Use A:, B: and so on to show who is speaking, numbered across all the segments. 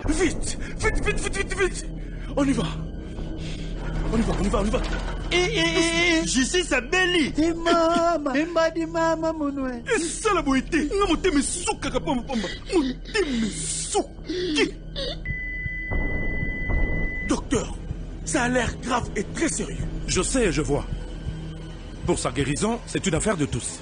A: Vite, vite, vite, vite, vite, vite. On y va. On y va, on y va, on y va. Justice à Belly.
B: Di mama monwe.
A: Et ça la boité. Nga moté me souka kapamba pamba. Moté me souki. Docteur, ça a l'air grave et très sérieux.
C: Je sais et je vois. Pour sa guérison, c'est une affaire de tous.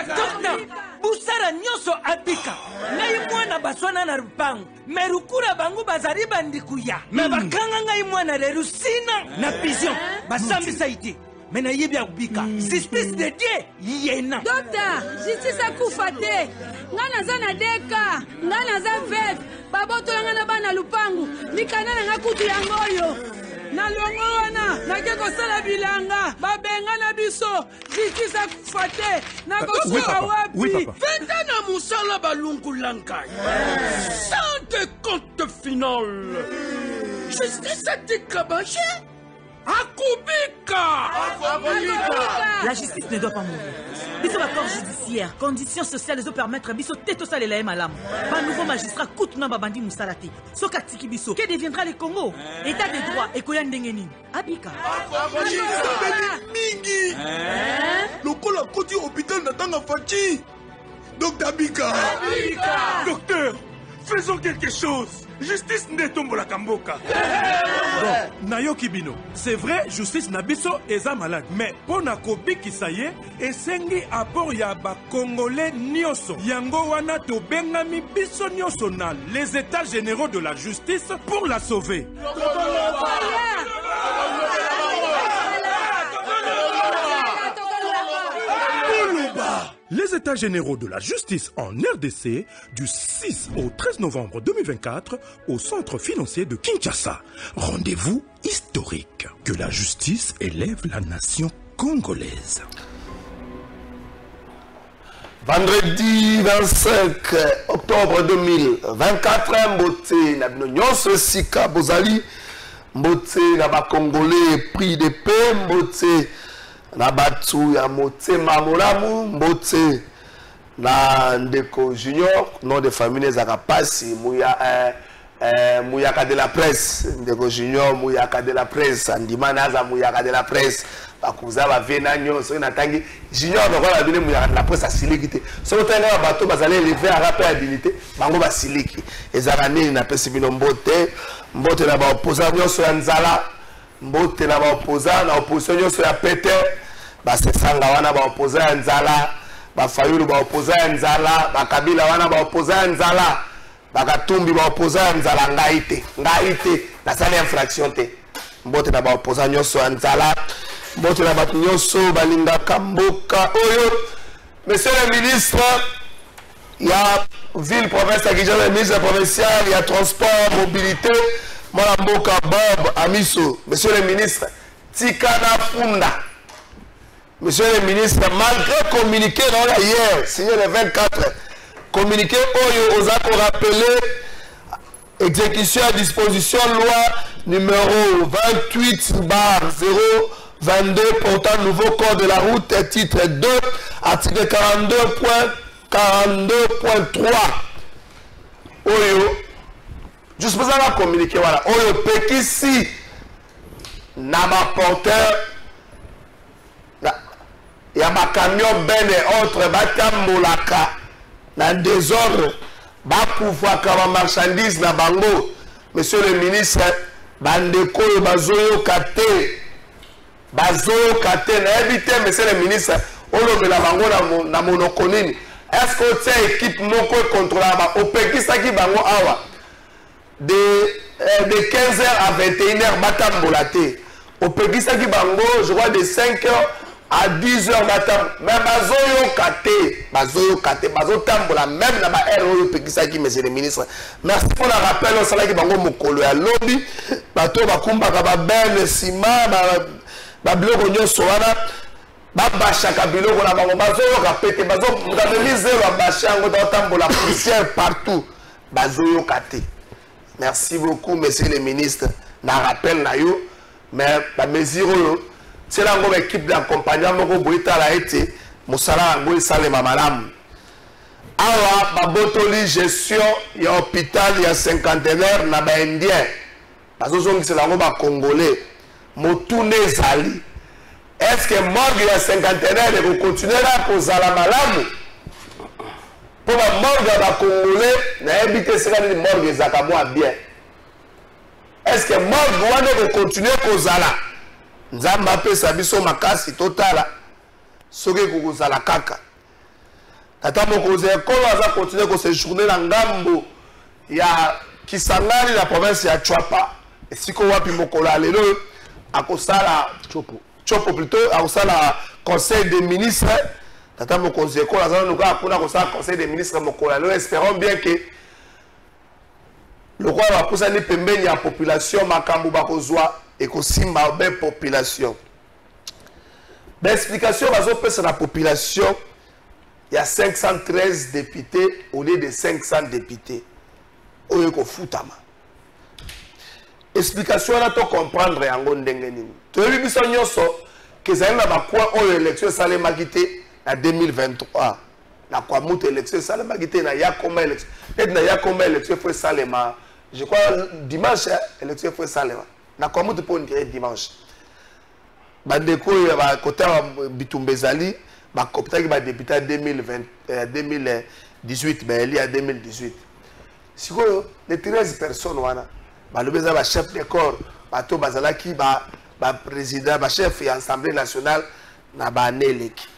D: Docteur, busara nyoso abika. Ngai mwana baswana na rupangu. Merukura bangu bazari bandikuya. Me bakanga ngai mwana lerusina na vision. Basambi saidi. Mena yebi abika. Justice de Dieu yena.
E: Docteur, justice akufate. Ngana zana deka, ngana za veve. Baboto ngana bana lupangu. Mikana nga kutu yangoyo. Na longo wana nakeko sala bilanga babenga na biso justice akufate na kosoka wapi
A: Venda na musala balungulankai Sante compte final Justice atikabashe Akubika.
F: La justice ne doit pas mourir. Biso la corps judiciaire, conditions sociales les permettre biso teto salela malam. Pas nouveau magistrat coûte namba bandi musalati. Soka tiki biso, que deviendra le Congo? État de droit et koya ndengeni. Abika.
A: Mingi. Lokola koti hôpital natanga fachi. Docteur Abika. Docteur, faisons quelque chose. Justice ne tombe la kamboka.
C: Bon, Nayoki Bino, c'est vrai, justice nabiso eza malade. Mais pour Nakobi Kisaye, esengi apport ya ba Congolais nyoso. Yango wana to bengami biso nyoso na les états généraux de la justice pour la sauver. Les états généraux de la justice en RDC du 6 au 13 novembre 2024 au centre financier de Kinshasa. Rendez-vous historique. Que la justice élève la nation congolaise.
G: Vendredi 25 octobre 2024, Mbote na Nyonso Sika Bozali, Mbote na ba Congolais pris de paix, Mbote na batu ya Motema Molamu, Mbote na Ndeko Junior, nom de famille Zakapasi, Mouyaka de la presse, Ndeko Junior, Mouyaka de la presse, Andimana za Mouyaka de la presse, Bakuza ba vena nyonso na tangi Junior ba la bine Mouyaka de la presse a silikite. So tanga ba bato bazali lever à rappel habilité, bango ba siliki. Ezarani na pesi bino Mbote, Mbote na ba opposant nyonso ya Nzala, Mbote na ba opposant na opposition nyonso ya Peter. Basesanga wana ba opposant ya Nzala, ba Fayulu ba opposant ya Nzala, ba Kabila wana ba opposant ya Nzala, ba Katumbi ba opposant ya Nzala ngaite na sala infraction te. Mbote na ba opposant nyonso ya Nzala, mbote na ba nyonso balinga kamboka oyo. Monsieur le ministre, il y a ville province à Kinshasa, ministre provincial, il y a transport, mobilité, Mboka Bob Amiso. Monsieur le ministre, Tikana Funda. Monsieur le ministre, malgré communiqué hier, signé le 24, communiqué Oyo Osako rappelé, exécution à disposition loi numéro 28/022 portant nouveau code de la route, titre 2, article 42.3. Oyo, juste pour ça, communiqué, voilà. Oyo Pekisi, Nama porteur. Il y a ma camion ben et autres, Batambolaka, dans désordre, Bakoufa comme marchandise na bango. Monsieur le ministre, Bandeko Bazoyo Kate, na évité, monsieur le ministre, on le la bango na monoconine. Est-ce que tu as équipe moko contrôlable au Pekisa qui bango awa de 15h à 21h Batambolate. Au Pekisa qui bango, je crois de 5h à 10h matin, même bazo kate, bazo tambola, même na ba RO pekisaki, monsieur le ministre. Merci pour le rappel, au salaire qui bango mokolo ya lobby, bato bakumba ka ba belle ciment, ba biloko nyonso wana, ba bashaka biloko na bango bazo kapete, bazo mutabiliser ba bashango ta tambola poussière partout, bazo kate. Merci beaucoup, monsieur le ministre. Na rappel na yo, mais ba mesure c'est là une équipe d'accompagnement qui a été Moussala Angoui Salema Malam. Awa, babotoli gestion, il y a hôpital, il y a cinquantenaire, il y a indien. Parce que c'est là Congolais. Motoune Zali. Est-ce que morgue il y a cinquantenaire et vous continuez là pour Zala Malam? Pour la morgue à Congolais, n'a évité ce que morgue Zakamwa bien. Est-ce que morgue vous continuez pour Zala? Nzamba apesa biso makasi totala soki kukozala kaka tata mokonzi ekolo aza continue ko séjourner na ngambo ya Kisangani na province ya Chwapa esiko wapi mokolo lelo akosala chopo plutôt akosala conseil des ministres tata mokonzi ekolo aza nuka akuna kosala conseil des ministres mokolo lelo. Espérons bien que le roi va pousser ni pembeni ya population makambo bakozwa et que simba ben population. L'explication sur la population, il y a 513 députés au lieu de 500 députés. Au lieu de foutama. Explication là, tu comprendre en gondengeni. Tu as vu que ça n'a pas quoi aux élections salema quitté en 2023. La quoi moute élection salema quitté na ya comme élection. Et na ya comme élection faut salema. Je crois dimanche élection faut salema. Na quoi moute pour dire dimanche. Bandeko ya côté Bitumbezali, ba copta qui ba député 2018 ben il y a 2018. Si les 13 personnes wana ba le beza ba chef de corps, ba to bazala ki ba président, ba chef de l'Assemblée nationale na ba neleki.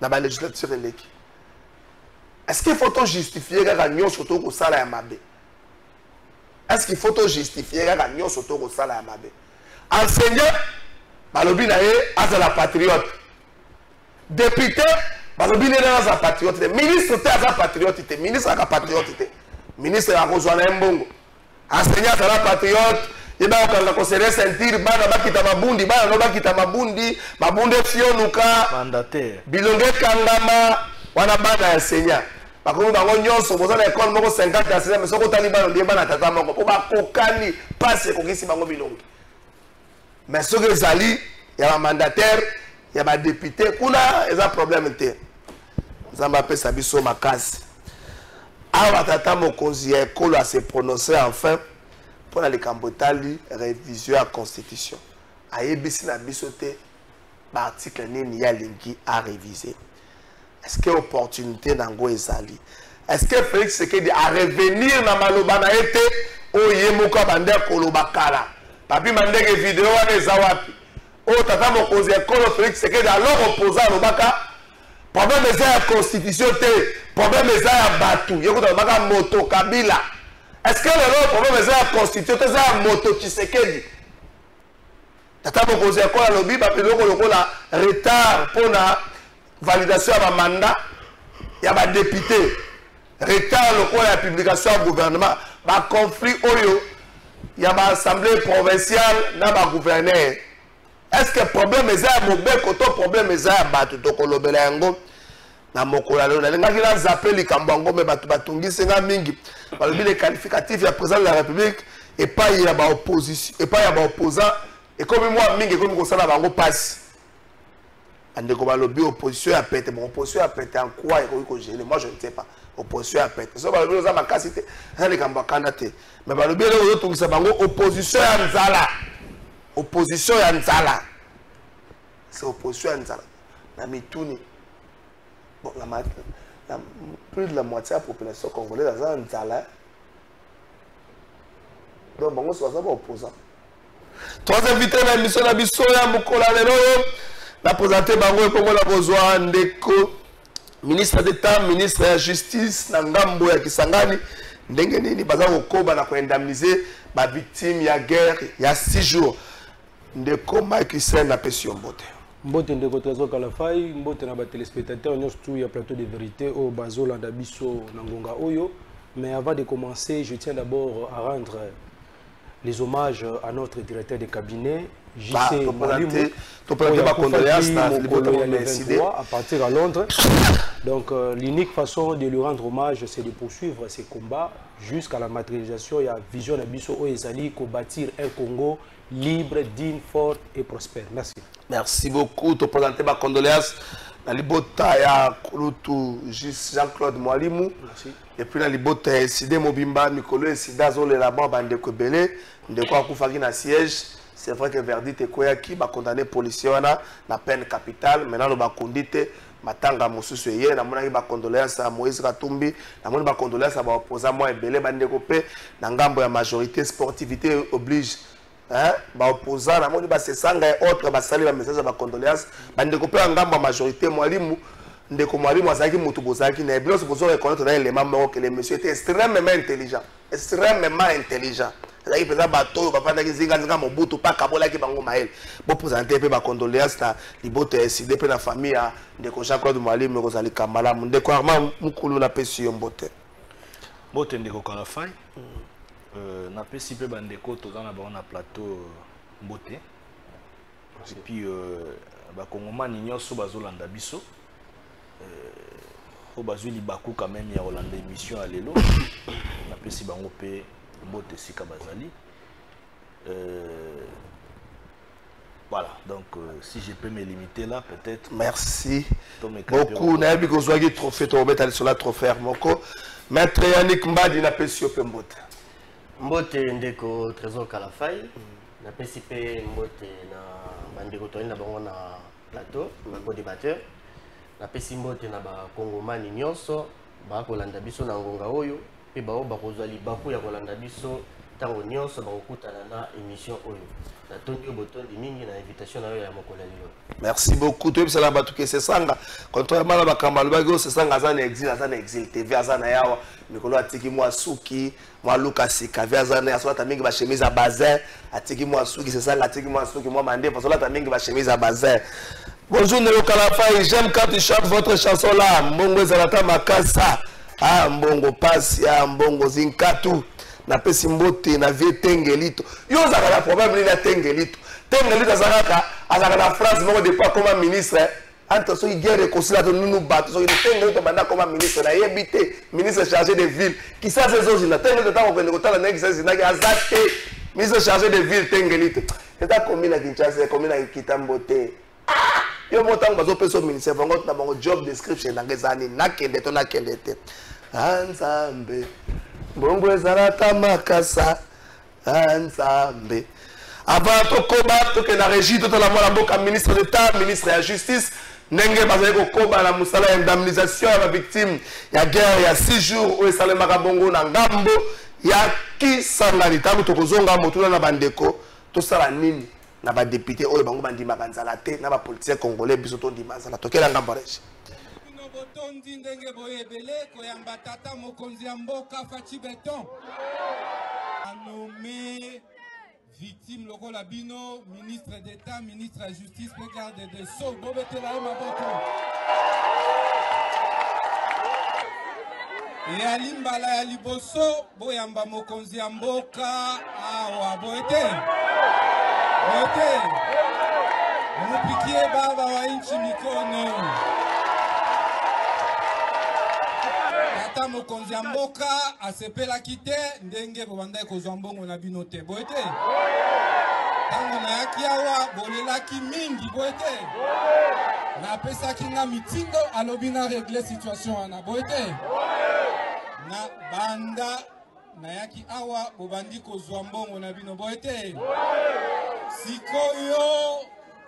G: Na ba législature eleki. Est-ce qu'il faut justifier que nyo soto ko sala ya mabe? Est-ce qu'il faut justifier que nyo soto ko sala ya mabe? Enseignant balobi na ye aza la patriote. Député balobi na ye aza patriote. Ministre te aza patriote te. Ministre aza patriote te. Ministre akozwa na mbongo. Enseignant aza la patriote. Yeba okanga kosere sentir bana bakita mabundi, bana no bakita mabundi, mabunde fionuka mandataire. Bilonge kangama wana bana enseignant. Bakomi bango nyonso boza na école moko 50 enseignant mais soko tali bana ndiye bana tata moko. Po bakokani passe kokisi bango bilonge. Mais ce que Zali, il y a un mandataire, il y a un député, il y a un problème. Zamba pe sabiso makasi. Awa tata mokonzi ya ekolo a se prononcer enfin pour la Cambotali révision à la constitution. Ayebisi na bisote l'article nini ya lingi à réviser. Est-ce qu'il y a opportunité d'ango ezali? Est-ce que Félix Tshisekedi a revenir na maloba na ete oye moko bande koloba kala? Papi mandeke vidéo wana eza wapi? O tata mokonzi ekolo Félix Tshisekedi alors opposant lobaka problème eza ya constitution te, problème eza ya batu. Yekuta lobaka moto Kabila. Est-ce que le problème eza ya constitution te eza ya moto Tshisekedi? Tata mokonzi ekolo lobi ba biloko lokola retard pour la validation ya mandat ya ba député. Retard lokola ya publication ya gouvernement, ba conflit oyo il y a l'Assemblée provinciale, il y a un gouverneur. Est-ce que le problème est à Mobeko, le problème est à Batu, Tokolobelango, na Mokolalo, na Lenga zappé les Kambango, mais Batu Batungi, c'est un mingi. Par le biais qualificatif, il y a président de la République, et pas il y a opposition, et pas il y a opposant, et comme moi, mingi, comme ça, la passe. And the Kobalobi, opposition a pété, bon, opposition a pété en quoi, et moi je ne sais pas. Opposition à pète. Ça va le ma casité. Les Kambakandate. Mais le bien le tout ça bango opposition à Nzala. Opposition à Nzala. C'est opposition à Nzala. Na mituni. Bon la plus de la moitié de la population congolaise dans Nzala. Donc bango soit ça opposant. Troisième invité dans l'émission la biso ya mukola lelo. La présenter bango pour la besoin ndeko ministre d'État, ministre de la Justice, Nangambo ya Kisangani, ndenge nini baza kokoba na koindemniser ba victime ya guerre ya 6 jours. Ndeko Mike Hussein na pesi mbote.
H: Mbote ndeko Trésor Kalafai, mbote na ba téléspectateurs, nous tout y a plateau de vérité au Bazolanda biso nangonga oyo. Mais avant de commencer, je tiens d'abord à rendre les hommages à notre directeur de cabinet, JC Mwalimu, à partir à Londres. Donc l'unique façon de lui rendre hommage, c'est de poursuivre ses combats jusqu'à la matérialisation et à vision de Bisso Oezali pour bâtir un Congo libre, digne, fort et prospère. Merci.
G: Merci beaucoup. Tu présentes ma condoléance. Na libota ya Kulutu Jean-Claude Mwalimu. Et puis na libota Side Mobimba Mikolo Sida Zole là-bas bandeko belé ndeko akufaki na siège. C'est vrai que verdict ekoyaki ba condamné policier wana na peine capitale. Maintenant le ba condité matanga mosusu ye na mona ba condoléance à Moïse Katumbi, na mona ba condoléance à ba opposant moi belé bandeko pe na ngambo ya majorité sportivité oblige. Ba opposant na moni ba sesanga et autres ba sali ba message ba condoléances bandeko pe ngamba majorité Mwalimu ndeko Mwalimu azaki mutu bozaki na bien se poser reconnaître dans l'élément mais que le monsieur était extrêmement intelligent c'est là peut bateau ba fanda kizinga zinga mobutu pa kabola ki bango mael bo présenter pe ba condoléances na libote décidé pe na famille ndeko Jean-Claude Mwalimu ko zali kamala ndeko Armand Mukulu na pesi mbote
I: mbote ndeko Kalafai. Na pesi pe bandeko tozana ba na plateau mbote et puis ba kongomani nyonso bazolanda biso o bazwi libaku quand même ya Hollande émission à lelo na pesi bango pe mbote sika bazali voilà donc si je peux me limiter là peut-être.
G: Merci beaucoup. Na bi ko zwagi trophée to betali sur la trophée moko maître Yannick Mbadi na pesi pe mbote
J: mbote ndeko Trésor Kalafai na PCP mbote na bandeko to na bango na plateau na bo débatteur na pesi mbote na ba kongomani nyonso ba kolanda biso na ngonga oyo pe ba kozwa libaku ya kolanda biso tango nyonso ba kokutana na émission oyo na tondi botondi mingi na invitation na yo ya mokolo lelo.
G: Merci beaucoup. Tu es là batuke sesanga contrairement à bakamba lubago sesanga za na exil TV za na yawa mikolo atiki mwa suki mwa Lucas Kavia na yaso ta mingi ba chemise à bazin atiki mwa suki sesanga atiki mwa suki mwa mande parce que ta mingi ba chemise à bazin. Bonjour Nelo Kalafai, j'aime quand tu chantes votre chanson là mbongo zalata makasa mbongo pasi mbongo zinkatu na pesi mbote na vie tengelito yo zaka la problème na tengelito azaka na France moko de pas comme ministre entre so guerre réconciliation nous battre so tengelito banda comme ministre na yebité ministre chargé de ville qui ça ces autres na tengelito ta ko kotala na exercice na azate ministre chargé de ville tengelito eta commune à Kinshasa commune à Kitambote yo motango bazo peso ministère bango na bango job description na ngezani nakende to nakende te anzambe bongo ezalata makasa anzambe avant tokoba toke na régie totala mwana mboka ministre d'état ministre ya justice ndenge bazali kokoba na musala ya indemnisation ya victime ya guerre ya 6 jours oyo esalemaka bongo na ngambo ya Kisangani ntango tokozonga motuna na bandeko tosala nini na badepute oyo bango bandimaka nzala te na bapoliticien congolais biso tondima nzala tokela ngambo régie
K: botondi ndenge boyebele koyamba tata mokonzi ya mboka Faci Beton nommé victime lokola bino ministre d'état ministre ya justice pe garde des sceaux bobetela ye maboko ya limbala ya liboso boyamba mokonzi ya mboka awa boete omupikie baba wa nchi mikono tata mokonzi ya mboka asepelaki te ndenge bobandaki kozwa mbongo na bino te boye te ntango nayaki awa bolelaki mingi boye te napesaki nga mitindo alobi na regle situation wana boye te na banda nayaki awa bobandi kozwa mbongo na bino boye te sikoyo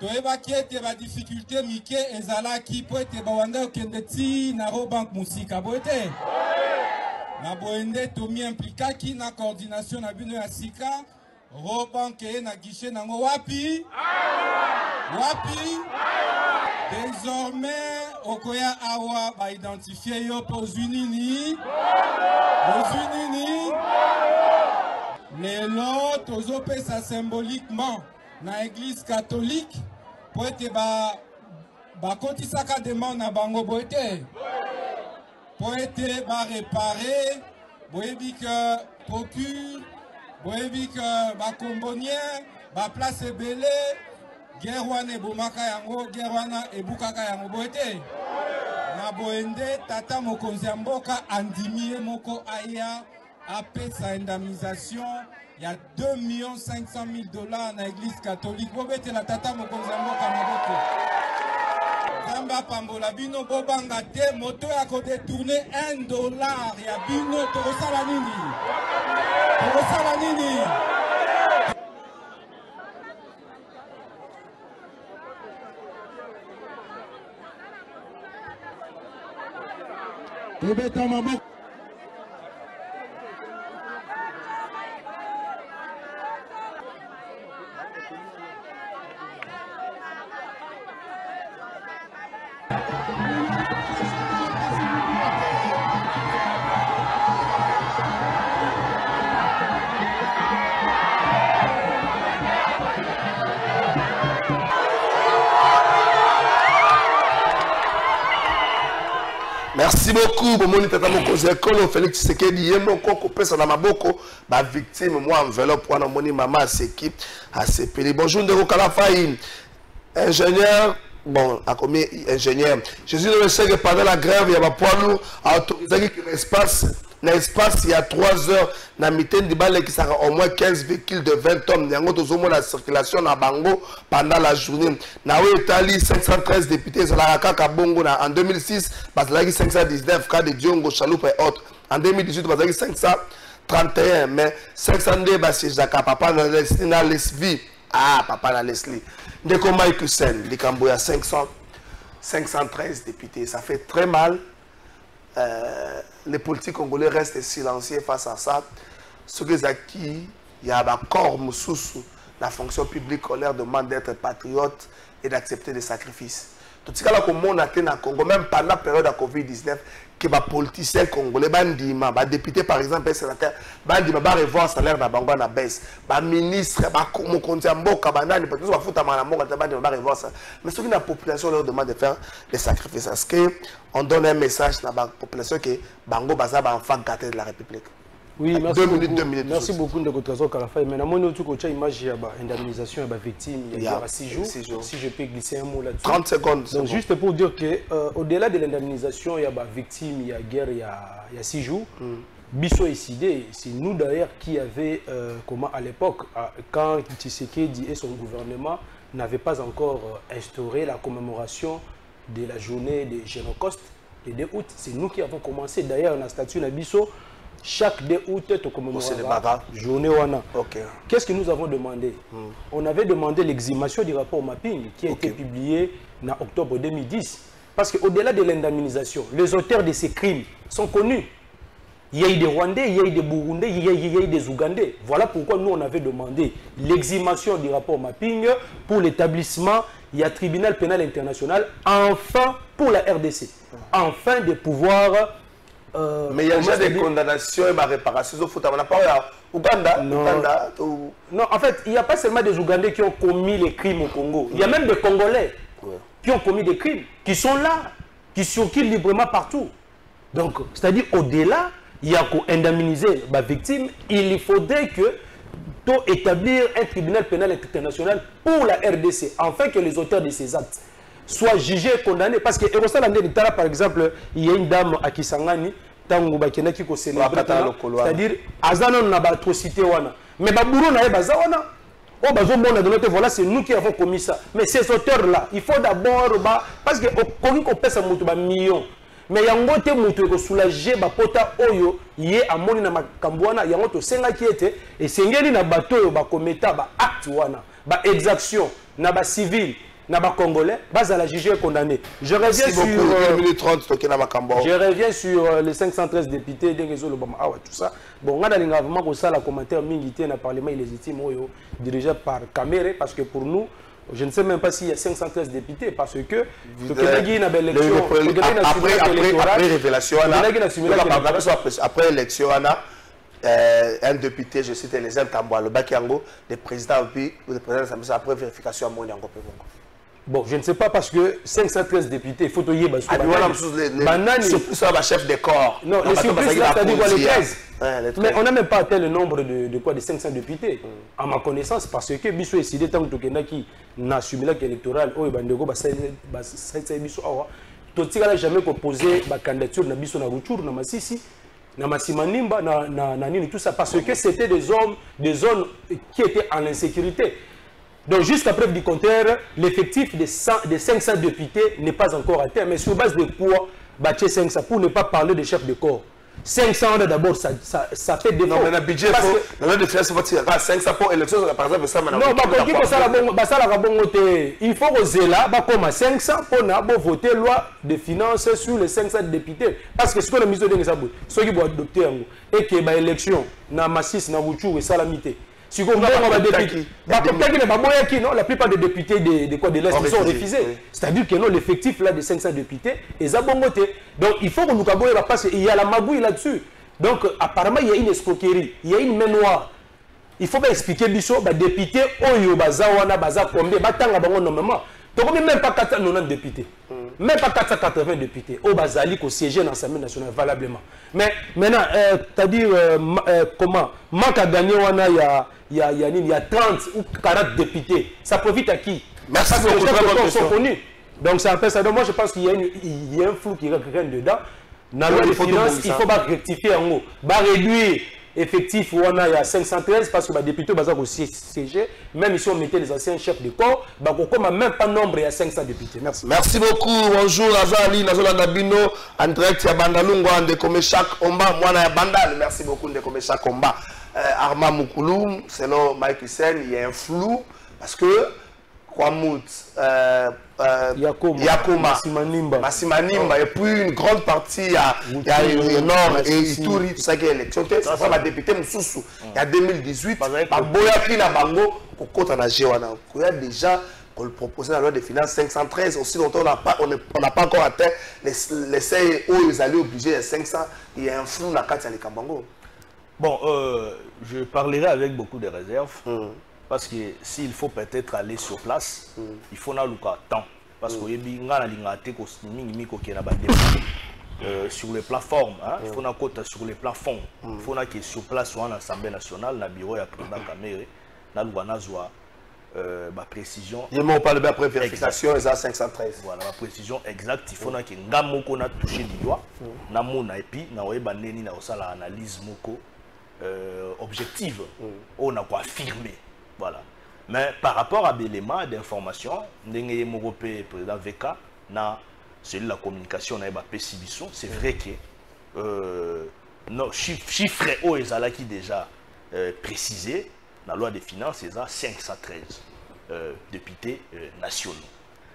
K: toyebaki ete badifficulté mike ezalaki po ete bawanda okende ti na Robank Musika boye te na boye nde tomi implikaki na coordination na bino ya sika Robank eye na guichet nango wapi désormais okoya awa baidentifie yo po ozwi nini lelo tozopesa symboliquement na église catholique pour ete bakotisaka demande na bango boyete po ete barepare boyebi ke procure boyebi ke bacombonien baplace ebele guerre wana ebomaka yango guerre wana ebukaka yango boyete na boyende tata mokonzi ya mboka andimi ye moko aya apesa indemnisation ya 2,500,000 na église catholique bobetela tata mokonzi ya mboka maboko Nzambe apambola bino bobanga te moto ya kodetourne $1 ya bino tokosala nini tokosala nini tobeta maboko
G: Merci beaucoup, Bomoni Tata Mokonzi Ekolo, Félix Tshisekedi, Yemoko, Kopesa na Maboko, ba victime, moi enveloppe, pour moni maman à ses équipes, à ses pays. Bonjour, Ndero Kalafaï, ingénieur, bon, à combien ingénieur. Je suis le chef que pendant la grève, il y a un poids lourd, à autoriser qu'il l'espace, il y a 3 heures, na mitaine de balle qui sera au moins 15 véhicules de 20 tonnes. Il y a la circulation à Bango pendant la journée. Nawe Italie, 513 députés, Zalaraka Kabongo en 2006, Bazalaki 519, cas de Diongo, Chaloupe et autres. En 2018, Bazalaki 531, mais 502, c'est Jacques, papa na Leslie. Ah, papa na Leslie. Dès qu'on m'a écouté, les Cambouya 513 députés, ça fait très mal. Les politiques congolais restent silencieux face à ça. Ce que Zaki, il y a un corps sous la fonction publique, on leur demande d'être patriote et d'accepter des sacrifices. Tout ce que monde a dans Congo, même pendant la période de Covid-19, que les politiciens congolais, les députés par exemple, les sénateurs, ils vont revoir le salaire de Bango à baisse. Les ministres, les mokonzi mboka, les politiciens vont foutre à Bango, ils vont revoir ça. Mais ce que la population leur demande de faire des sacrifices, parce qu'on donne un message à la population que Bango Baza va enfin gâter de la République.
H: Oui, merci
G: 2
H: beaucoup.
G: minutes, 2 minutes.
H: Merci beaucoup de votre trésor Kalafay. Mais moi, nous avons une image de l'indemnisation des victimes il y a 6 jours. Si je peux glisser un mot là-dessus.
G: 30 secondes.
H: Donc, juste pour dire qu'au-delà de l'indemnisation, il y a des victimes, il y a guerre il y a 6 jours. Bisso et Sidé, c'est nous d'ailleurs qui avait, comment à l'époque, quand Tshisekedi et son gouvernement n'avaient pas encore instauré la commémoration de la journée de Génocauste, le 2 août, c'est nous qui avons commencé. D'ailleurs, on a statut à Bisso. Chaque 2 août, on commémore la journée Wana. Qu'est-ce que nous avons demandé? On avait demandé l'exhumation du rapport mapping qui a été publié en octobre 2010. Parce qu'au-delà de l'indemnisation, les auteurs de ces crimes sont connus. Il y a eu des Rwandais, il y a eu des Burundais, il y a eu des Ougandais. Voilà pourquoi nous, on avait demandé l'exhumation du rapport mapping pour l'établissement. Il y a tribunal pénal international, enfin pour la RDC, enfin de pouvoir...
G: mais il y a déjà des condamnations et ma réparation. On n'a pas Ouganda.
H: Non, en fait, il n'y a pas seulement des Ougandais qui ont commis les crimes au Congo. Il y a même des Congolais qui ont commis des crimes, qui sont là, qui circulent librement partout. Donc, c'est-à-dire, au-delà, il y a qu'à indemniser les victimes, il faudrait que établir un tribunal pénal international pour la RDC, afin que les auteurs de ces actes soient jugés et condamnés. Parce que par exemple, il y a une dame à Kisangani, c'est-à-dire, Azanon n'a pas atrocité. Mais Babourou n'a pas voilà, c'est nous qui avons commis ça. Mais ces auteurs-là, il faut d'abord, parce que on peut ça million. Mais il y a un côté qui soulager pota oyo yé amoni na makambwana ya ngoto senga qui était et sengeli na bato yo ba kometa ba acte wana ba exaction na ba civil na ba congolais bas la juger condamné. Je reviens sur je reviens sur les 513 députés de réseau le bama tout ça. Bon on a vraiment ko ça la commentaire mingi té na parlement illégitime oyo dirigé par Kamere parce que pour nous je ne sais même pas s'il y a 513 députés parce que
G: après révélation, après l'élection, un député, je cite les Tamboa, le Bakiango, le président, après vérification à Moniango.
H: Bon, je ne sais pas parce que 513 députés, il faut te dire.
G: Surtout ça, le chef des corps.
H: Non, les surprises là, c'est-à-dire quoi, les 13. Mais on n'a même pas atteint le nombre de 500 députés, à ma connaissance, parce que Bissou est décidé tant que qui n'a assumé l'électoral, oh, Bandego, tu n'as jamais proposé la candidature de Bissou na Rutshuru, na Masisi, na Masimanimba, na Nini, tout ça, parce que c'était des zones qui étaient en insécurité. Donc, jusqu'à preuve du contraire, l'effectif des 500 députés n'est pas encore atteint. Mais sur base de quoi bâtir 500 pour ne pas parler de chef de corps? 500 d'abord, ça fait défaut.
G: Non, mais le budget, il 500 pour l'élection, par exemple, ça,
H: non, il faut oser là, comme 500 pour voter loi de finances sur les 500 députés. Parce que ce qu'on a mis au début, ceux qui vont adopter, et que l'élection, na Massis, na Rutshuru et Salamité. Si vous avez la plupart des députés de l'Est sont refusés. C'est-à-dire que l'effectif de 500 députés est abongoté. Donc il faut que nous parce qu'il y a la magouille là-dessus. Donc apparemment il y a une escroquerie, il y a une main noire. Il faut pas expliquer Bissot, les députés, Oyo, Bazawana, Baza, combien, Batanga, normalement. Donc même pas 490 députés. Même pas 480 députés. Au Bazali, qui siège dans l'Assemblée nationale valablement. Mais maintenant, c'est-à-dire, comment manque à gagner, il y a 30 ou 40 députés. Ça profite à qui?
G: Merci beaucoup.
H: Ils sont connus. Donc ça fait ça. Donc moi je pense qu'il y a un flou qui rentre dedans. Dans la loi de finances, il faut rectifier en haut. Réduire effectif, on a 513 parce que les députés sont aussi siégés. Même si on mettait les anciens chefs de corps, on n'a même pas nombre, il y a 500 députés. Merci.
G: Merci beaucoup. Bonjour, Azali, Nazolanda Bino, en direct, il y a Bandalungo, on décomme chaque combat. Moi, il y a Bandal. Merci beaucoup, on décomme chaque combat. Arma Moukoulou, selon Mike Hussein, il y a un flou parce que Kwamout, Yakoma, Masimanimba, et puis une grande partie, il y a Nord et Ituri, tout ça qui est élection. Ça sera la députée Moussoussou. Il y a 2018, Boyaki na Bango, pour côté en Agéwana. Il y a déjà qu'on le proposait dans la loi des finances 513, aussi longtemps on n'a pas encore atteint les seuils où ils allaient obliger les 500. Il y a un flou dans la carte de Kambango.
I: Bon, je parlerai avec beaucoup de réserves. Parce que s'il faut peut-être aller sur place, il faut n'aller temps. Parce que sur les plateformes, il faut n'aller sur les plafonds. Il faut n'aller sur place à l'Assemblée nationale, dans le bureau de la président Kamere, la précision.
G: On parle de la vérification, et 513.
I: Voilà, la précision exacte. Il faut que nous a touché du doigt, et puis nous avons l'analyse objective, on a quoi affirmer. Voilà. Mais par rapport à des éléments d'information, le président VK, celui de la communication, c'est vrai que nos chiffres qui déjà précisé dans la loi des finances, c'est 513 députés nationaux.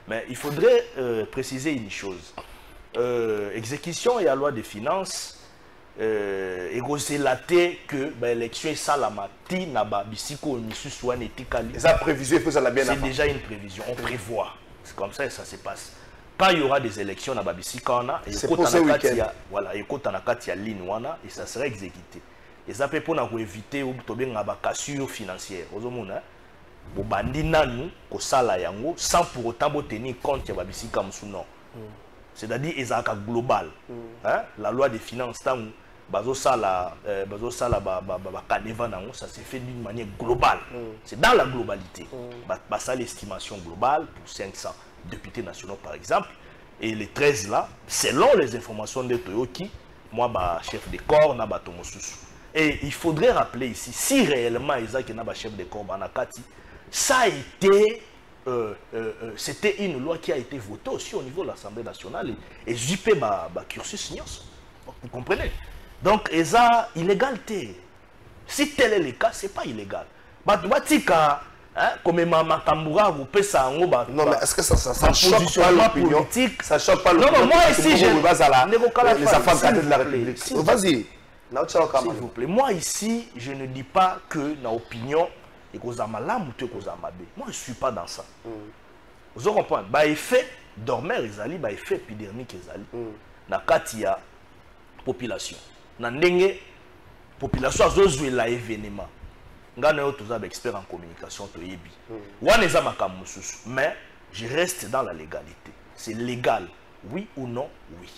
I: Mais il faudrait préciser une chose. Exécution et la loi des finances, et relaté que l'élection est salamati naba bisiko misusu etikali.
G: Ça prévision il faut ça la bien.
I: C'est déjà une prévision, on prévoit. C'est comme ça et ça se passe. Quand il y aura des élections naba bisika na et voilà, et kota na kati ya ligne wana et ça sera exécuté. Et ça peut pour éviter ou to benga ba cassure financière. Ozomona bo bandi nanu ko sala yango sans pour autant tenir compte ya ba bisika musu non. C'est-à-dire ezaka global. La loi des finances tant ça se fait d'une manière globale. C'est dans la globalité. Ça l'estimation globale pour 500 députés nationaux par exemple. Et les 13 là, selon les informations de Toyoki, moi, chef de corps, et il faudrait rappeler ici, si réellement Isaac est chef de corps, ça a été, c'était une loi qui a été votée aussi au niveau de l'Assemblée nationale et JP cursus vous comprenez? Donc, il y a illégalité. Si tel est le cas, ce n'est pas illégal. Comme Makamboura, vous pouvez ça.
G: Non, mais est-ce que ça choque pas l'opinion? Ça choque pas l'opinion?
I: Non, moi ici, je
G: les enfants de la République. Vas-y.
I: S'il vous plaît. Moi ici, je ne dis pas que dans l'opinion, et que vous avez mal ou que vous avez mal. Moi, je ne suis pas dans ça. Vous comprenez? Effet dormeur, effet épidermique, dans la population. Dans la population, il y a un événement. Nous sommes expert en communication. Mais je reste dans la légalité. C'est légal, oui ou non, oui.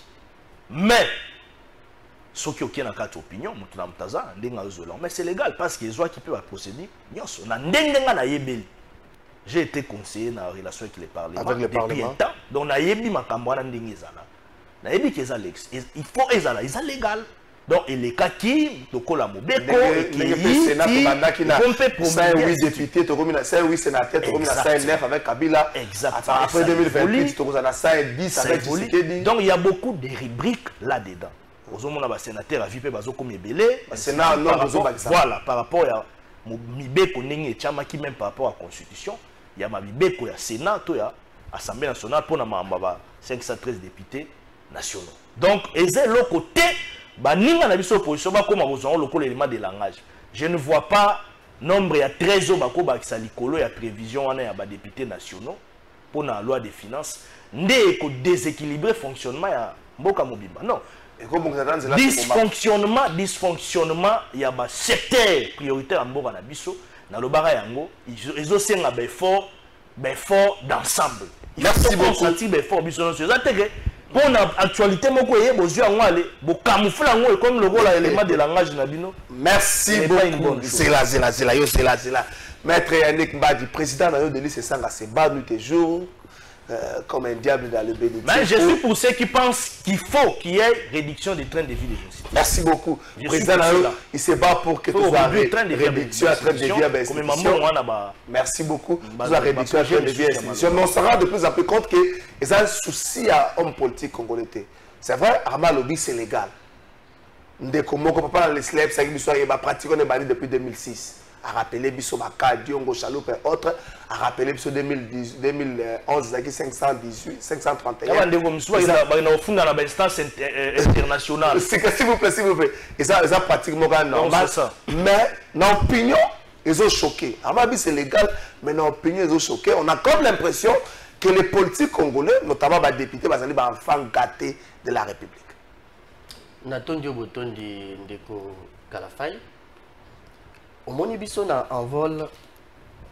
I: Mais, ce qui est en cas d'opinion, mais c'est légal parce que les gens qui peuvent procéder, j'ai été conseiller dans la relation avec le Parlement.
G: Avec le Parlement.
I: Donc, il faut qu'ils légal. Donc, il est qui, donc, la Mobeko,
G: oui députés, 5 sénateurs, 9 avec Kabila.
I: Exactement.
G: Après 2028, tu as 5-10 avec Tshisekedi.
I: Donc, il y a beaucoup de rubriques là-dedans. Les sénateurs à Vipé Bazo comme Ebele. Voilà, par rapport à Mibeko Nenge Tchama qui même par rapport à la Constitution, il y a Mibeko, il y a Sénat, il y a Assemblée nationale pour 513 députés nationaux. Donc, et c'est l'autre côté, opposition comme le élément de langage. Je ne vois pas nombre, il y a 13 ans, il y a prévision, il y a des députés nationaux pour la loi des finances. Il y a déséquilibré le fonctionnement de Mboka Mobimba. Non. Dysfonctionnement, il y a un secteur prioritaire à Mboka Nabiso. Dans le barra yango, ils ont aussi un effort d'ensemble.
G: Merci beaucoup.
I: Pour l'actualité, comme le rôle l'élément de langage.
G: Merci beaucoup. C'est là. Maître Yannick Mbadi, président de l'ICSang, c'est bas nuit et jour. Comme un diable dans le bénédiction.
I: Mais je suis pour ceux qui pensent qu'il faut qu'il y ait réduction des trains de vie des gens.
G: Merci beaucoup. Président il se bat pour que tout soit réduction à train de vie à institution. Merci beaucoup. Tout soit réduction à train de vie à institution. Mais on se rend de plus en plus compte qu'il y a un souci à homme politique congolais. C'est vrai, Arma Lobby, c'est légal. Ndeko Moko, papa, les slèves, ça y est, pratique, on est banni depuis 2006. A rappelé Bisso Baka, Diongo Chaloupe et autres, a rappelé Bisso 2011, 518, 531.
I: Il y a au fond dans l'instance internationale.
G: S'il vous plaît. Et ça pratiquement normal. Mais, dans l'opinion, ils ont choqué. Amabi, c'est légal, mais dans l'opinion, ils ont choqué. On a comme l'impression que les politiques congolais, notamment les députés, sont les enfants gâtés de la République.
J: Nathan Dioboton de Ndeko Kalafay. Au moni biso na envol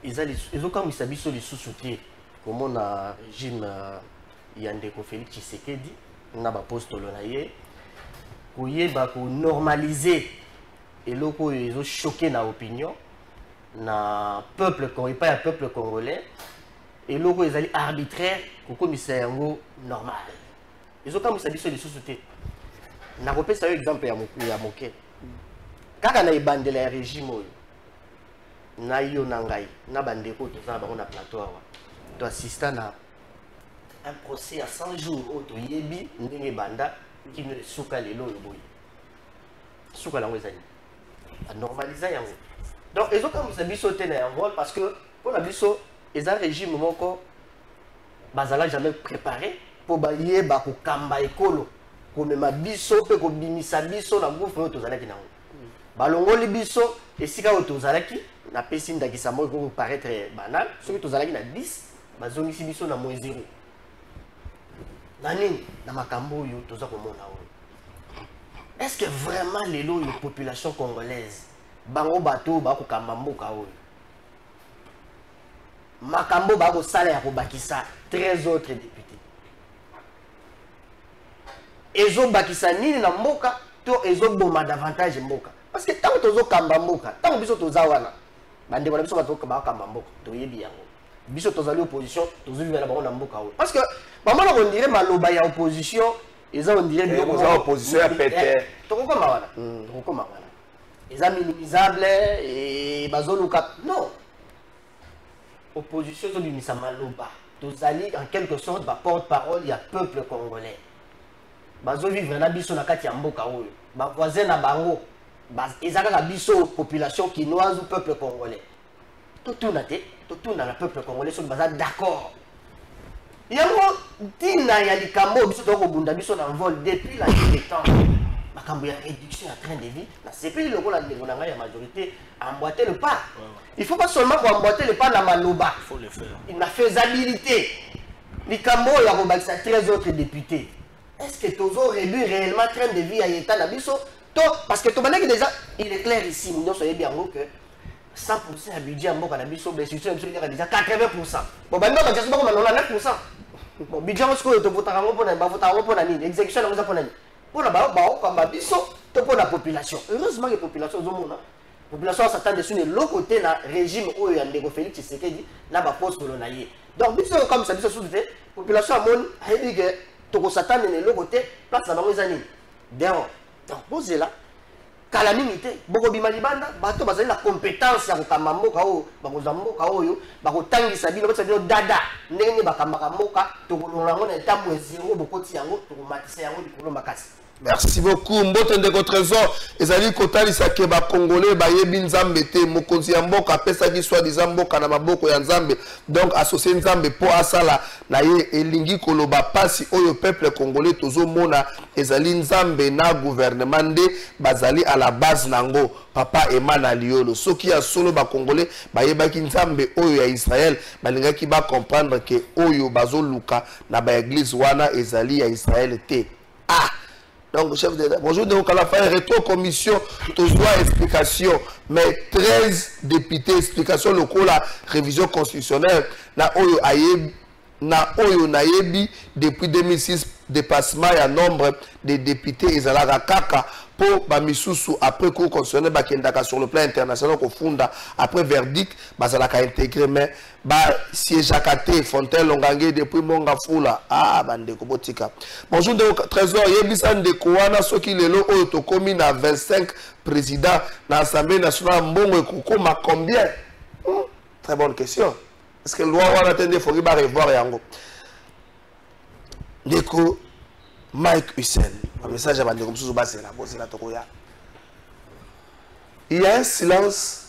J: ils ont comme ils s'habillent sur les sous-soutés comme on a régime Yandeko Félix Tshisekedi na ba poste lonaye koye ba ko normaliser et loko ils ont choqué na opinion na peuple congolais pas un peuple congolais et loko ils allaient arbitraire ko commissaire ngo normal ils ont comme ils s'habillent sur les sous-soutés na repé ça exemple ya moké kaka na ibandela ya régime na yo nangai na bandeko toza bango na plateau awa to assistant na un procès à 100 jours auto yebi ndenge banda qui ne suka lelo yoboy suka lango ezali a normaliser yango donc ezo comme ça biso te na yango parce que pour la biso eza régime moko bazala jamais préparé pour baye ba ko kamba ekolo ko mema biso pe ko bimisa biso na gouffre tozalaki nango balongoli biso esika tozalaki na pesi ndakisa mo ko paraître banal soki tozalaki na 10 bazongisi biso na moins 0 nani na makambo yo toza komona oyo est-ce que vraiment lelo la population congolaise bango bato ba ko kamba mboka oyo makambo ba ko sala ya ko bakisa 13 autres députés ezo bakisa nini na mboka to ezo boma davantage mboka parce que tant tozo kamba mboka tant biso toza wana bande bona biso bato ba kamba mboka to yebi yango biso tozali opposition tozo vivre na bango na mboka oyo parce que maman on dirait maloba ya opposition eza on dirait
G: biloko za opposition ya pété
J: to kokoma wana eza minimisable et bazoluka non opposition zo bimisa maloba tozali en quelque sorte ba porte-parole ya peuple congolais bazo vivre na biso na kati ya mboka oyo ba voisin na bango ezaka ka biso population quinoise ou peuple congolais tout na la peuple congolais so baza d'accord yango tina ya likambo biso to ko bunda biso na vol depuis la nuit des temps makambo ya réduction à train de vie na c'est plus le rôle de ngai ya majorité emboîter le pas il faut pas seulement emboîter le pas na maloba
I: il faut le faire
J: une faisabilité likambo ya ko bakisa 13 autres députés. Est-ce que tu as réduit réellement le train de vie à l'état d'Abisso? Parce que tu déjà, il est clair ici, nous sommes bien que 100% à budget à Mboka Nabiso, mais surtout déjà 80%. Bon, ben non, je sais pas comment on a 9%. Bon, budget on se trouve pour voter pour la ligne, exécution on a pour la ligne. Pour la comme Babiso, pour la population. Heureusement que la population est au monde. La population s'attend dessus de l'autre côté dans le régime où il y a des Félix Tshisekedi, là bas poste colonial. Donc, Biso comme ça, Biso sous-fait, la population a monde, elle dit que tout s'attend de l'autre côté, place dans les années. Donc, posez là. Calamité, beaucoup de malibanda, bateau basé la compétence ya kokamba mboka o, bakoza mboka oyo, bakotangisa bino botsa dada, ndenge bakamba mboka, tokolonga ngona ntambo ezero bokoti yango, tokomatisa yango likolo makasi.
G: Merci beaucoup. Mbote ndeko trésor ezali kotalisa ke ba congolais ba yebi nzambe te mokonzi ya mboka pesa ki soi-disant mboka na maboko ya nzambe. Donc associé nzambe po asala na ye elingi koloba pasi oyo peuple congolais tozo mona ezali nzambe na gouvernement nde bazali à la base nango papa Emmanuel Liolo. Soki ya solo ba congolais ba yebaki nzambe oyo ya Israël balingaki ba comprendre que oyo bazo luka na ba église wana ezali ya Israël te. Ah. Donc, chef de bonjour, donc à la fin, rétro-commission, tous doit explication, mais 13 députés, explication locale, la révision constitutionnelle, na oyo nayebi, depuis 2006, dépassement et nombre de députés, ils allaient à Kaka, pour Bamisusu, après cours constitutionnel, Bakendaka sur le plan international, après verdict, Bazalaka intégré, mais siège à Kate, Fontaine, Longangue, depuis Monga Fula, bande Kobotika. Bonjour, trésor, Yebisan de Kouana, ce qui est là, Otokomi, na 25 présidents, dans l'Assemblée nationale, Mbongo et Koukoma, combien? Très bonne question. Est-ce que le loi va attendre, il faut revoir Yango. Ndeko Mike Hussein, un message à Bandeko Msouzo Basela, il y a un silence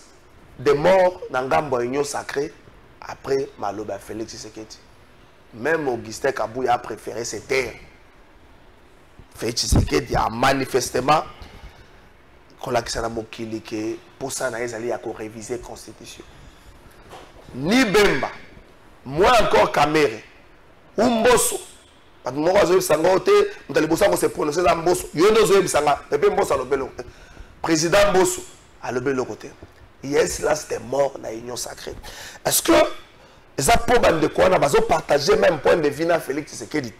G: des morts dans Gambo Union Sacrée après Maloba Félix Tshisekedi. Même Augustin Kabouya a préféré se taire. Félix Tshisekedi a manifestement qu'on a que pour ça, il y a réviser la Constitution. Ni Bemba, moi encore Kamere, Umboso. Parce que moi, je suis se prononcer dans Bosso. Président Bosso, à le côté. Yes, là, c'était mort dans l'Union sacrée. Est-ce que ça peut de quoi on a partagé même point de vue dans Félix Tshisekedi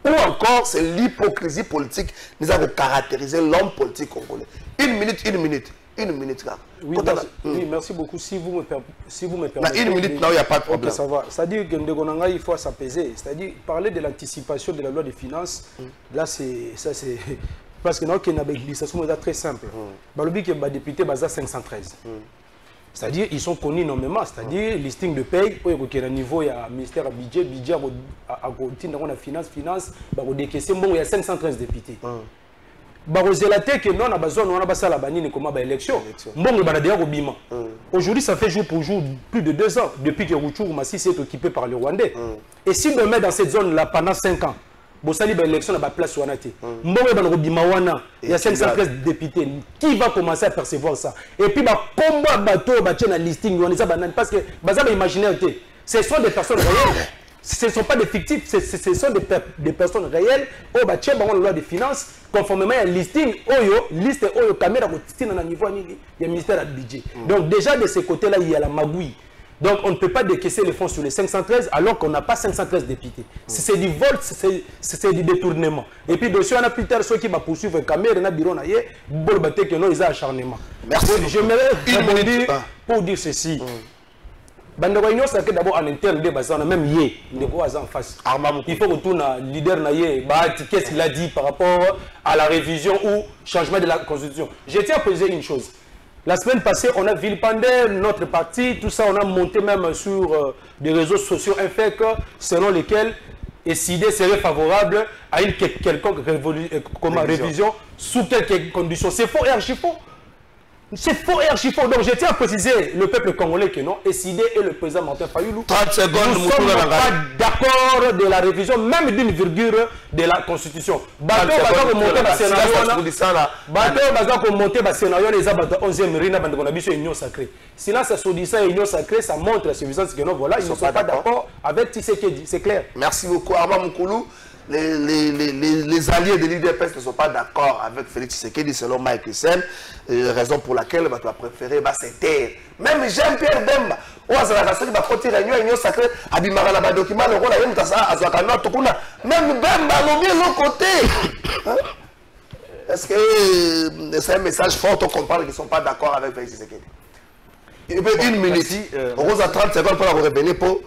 G: ou encore c'est l'hypocrisie politique nous avons caractérisé l'homme politique congolais. Une minute là.
H: Oui, oui, merci beaucoup. Si vous me permettez.
G: Une minute là, il n'y a pas de problème.
H: Okay, ça va. C'est-à-dire que il faut s'apaiser. C'est-à-dire parler de l'anticipation de la loi des finances. Là, c'est parce que nous avons une législation très simple. Le but que les députés basent à 513. C'est-à-dire ils sont connus énormément. C'est-à-dire listing de paye, au niveau il y a ministère à budget à la finance, il y a 513 députés. Que non, on a besoin de l'élection. Aujourd'hui, ça fait jour pour jour plus de 2 ans depuis que Rouchou Massi s'est occupé par les Rwandais. Et si on met dans cette zone-là pendant 5 ans, l'élection à place il y a 513 députés. Qui va commencer à percevoir ça? Et puis, combat bateau, listing, parce que, imaginaire, ce sont des personnes réelles. Ce ne sont pas des fictifs, ce sont des personnes réelles. Oh, bah, tiens, la loi des finances, conformément à listing, liste, caméra, il y a le ministère du budget. Donc, déjà, de ce côté-là, il y a la magouille. Donc, on ne peut pas décaisser les fonds sur les 513 alors qu'on n'a pas 513 députés. C'est du vol, c'est du détournement. Et puis, dessus, on a plus tard ceux qui vont poursuivre la caméra, il y a bureau, il y a acharnement.
G: Merci.
H: J'aimerais dire pour dire ceci. D'abord en interne, même hier, en face. Il faut retourner à leader qu'est-ce qu'il a dit par rapport à la révision ou changement de la constitution. Je tiens à poser une chose. La semaine passée, on a vilipendé notre parti, tout ça, on a monté même sur des réseaux sociaux un fait selon lesquels SID serait favorable à une quelconque révision sous quelques conditions. C'est faux et archi faux. C'est faux et archi faux. Donc je tiens à préciser le peuple congolais que non, SID et le président Martin Fayoulou,
G: 30 secondes,
H: nous ne sommes pas d'accord de la révision, même d'une virgule de la Constitution. Bateau, bateau, monter le scénario, les abattus 11e rina, union sacrée. Sinon, ça se dit ça, union sacrée, ça montre la suffisance que non, voilà, ils ne sont pas d'accord avec Tshisekedi, c'est clair.
G: Merci beaucoup, Armand Moukoulou. les alliés de l'IDPS ne sont pas d'accord avec Félix Tshisekedi selon Mike Hussein, raison pour laquelle tu as préféré se taire. Même Jean-Pierre Bemba, réunion sacrée, document, même Bemba l'autre côté. Est-ce que c'est un message fort qu'on comprend qu'ils ne sont pas d'accord avec Félix Tshisekedi? Une minute, on a 30 secondes pour revenir pour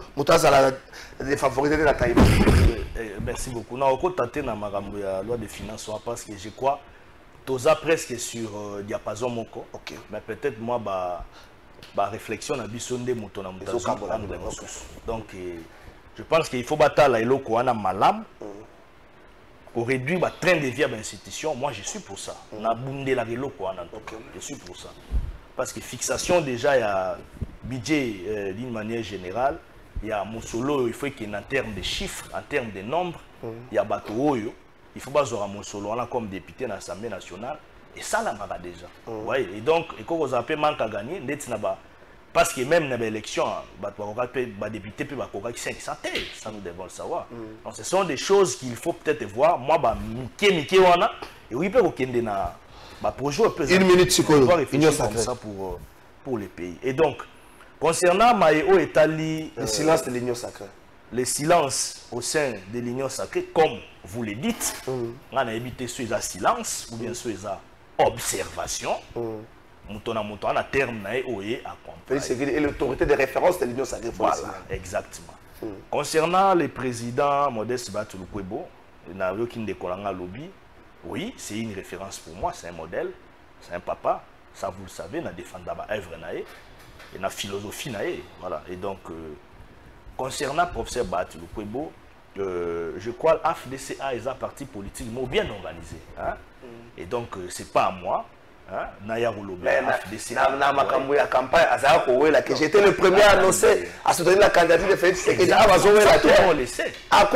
G: favoriser la taille.
I: Merci beaucoup. On a tenté dans la loi de finances parce que je crois que tu as presque sur diapason moko. Mais peut-être moi, ma réflexion a bisondé mouton na mouton. Donc, je pense qu'il faut battre la eloko ana malam pour réduire le train de vie à l'institution. Moi, je suis pour ça. On a bundé la eloko ana. Je suis pour ça. Parce que fixation déjà, il y a budget d'une manière générale. Il y a mon solo, il faut qu'il y ait en termes de chiffres, en termes de nombres. Il y a Batoyo, il faut pas avoir mon solo comme député dans l'Assemblée nationale. Et ça, là, on a déjà. Ouais, et donc, quand vous avez manque à gagner, parce que même dans l'élection, les députés peuvent avoir 500 têtes, ça nous devons le savoir. Donc, ce sont des choses qu'il faut peut-être voir. Moi, Mickey, wana, et oui, peut une
G: minute, c'est quoi?
I: Comme ça pour les pays. Et donc, concernant Maïo et Tali,
G: le silence de l'Union sacrée.
I: Le silence au sein de l'Union sacrée, comme vous le dites, on a évité ce silence ou bien ce observation. On a terme
G: et l'autorité de référence de l'Union sacrée.
I: Voilà, exactement. Concernant le président Modeste Batulukwebo, lobby, oui, c'est une référence pour moi, c'est un modèle, c'est un papa, ça vous le savez, on a défendu la œuvre et la philosophie. Voilà. Et donc, concernant le professeur Batulukwebo, je crois que l'AFDCA est un parti politique bien organisé. Hein? Et donc, ce n'est pas à moi. J'étais
G: le premier à annoncer, à soutenir la candidature de Félix Tshisekedi.
I: On le sait. Dans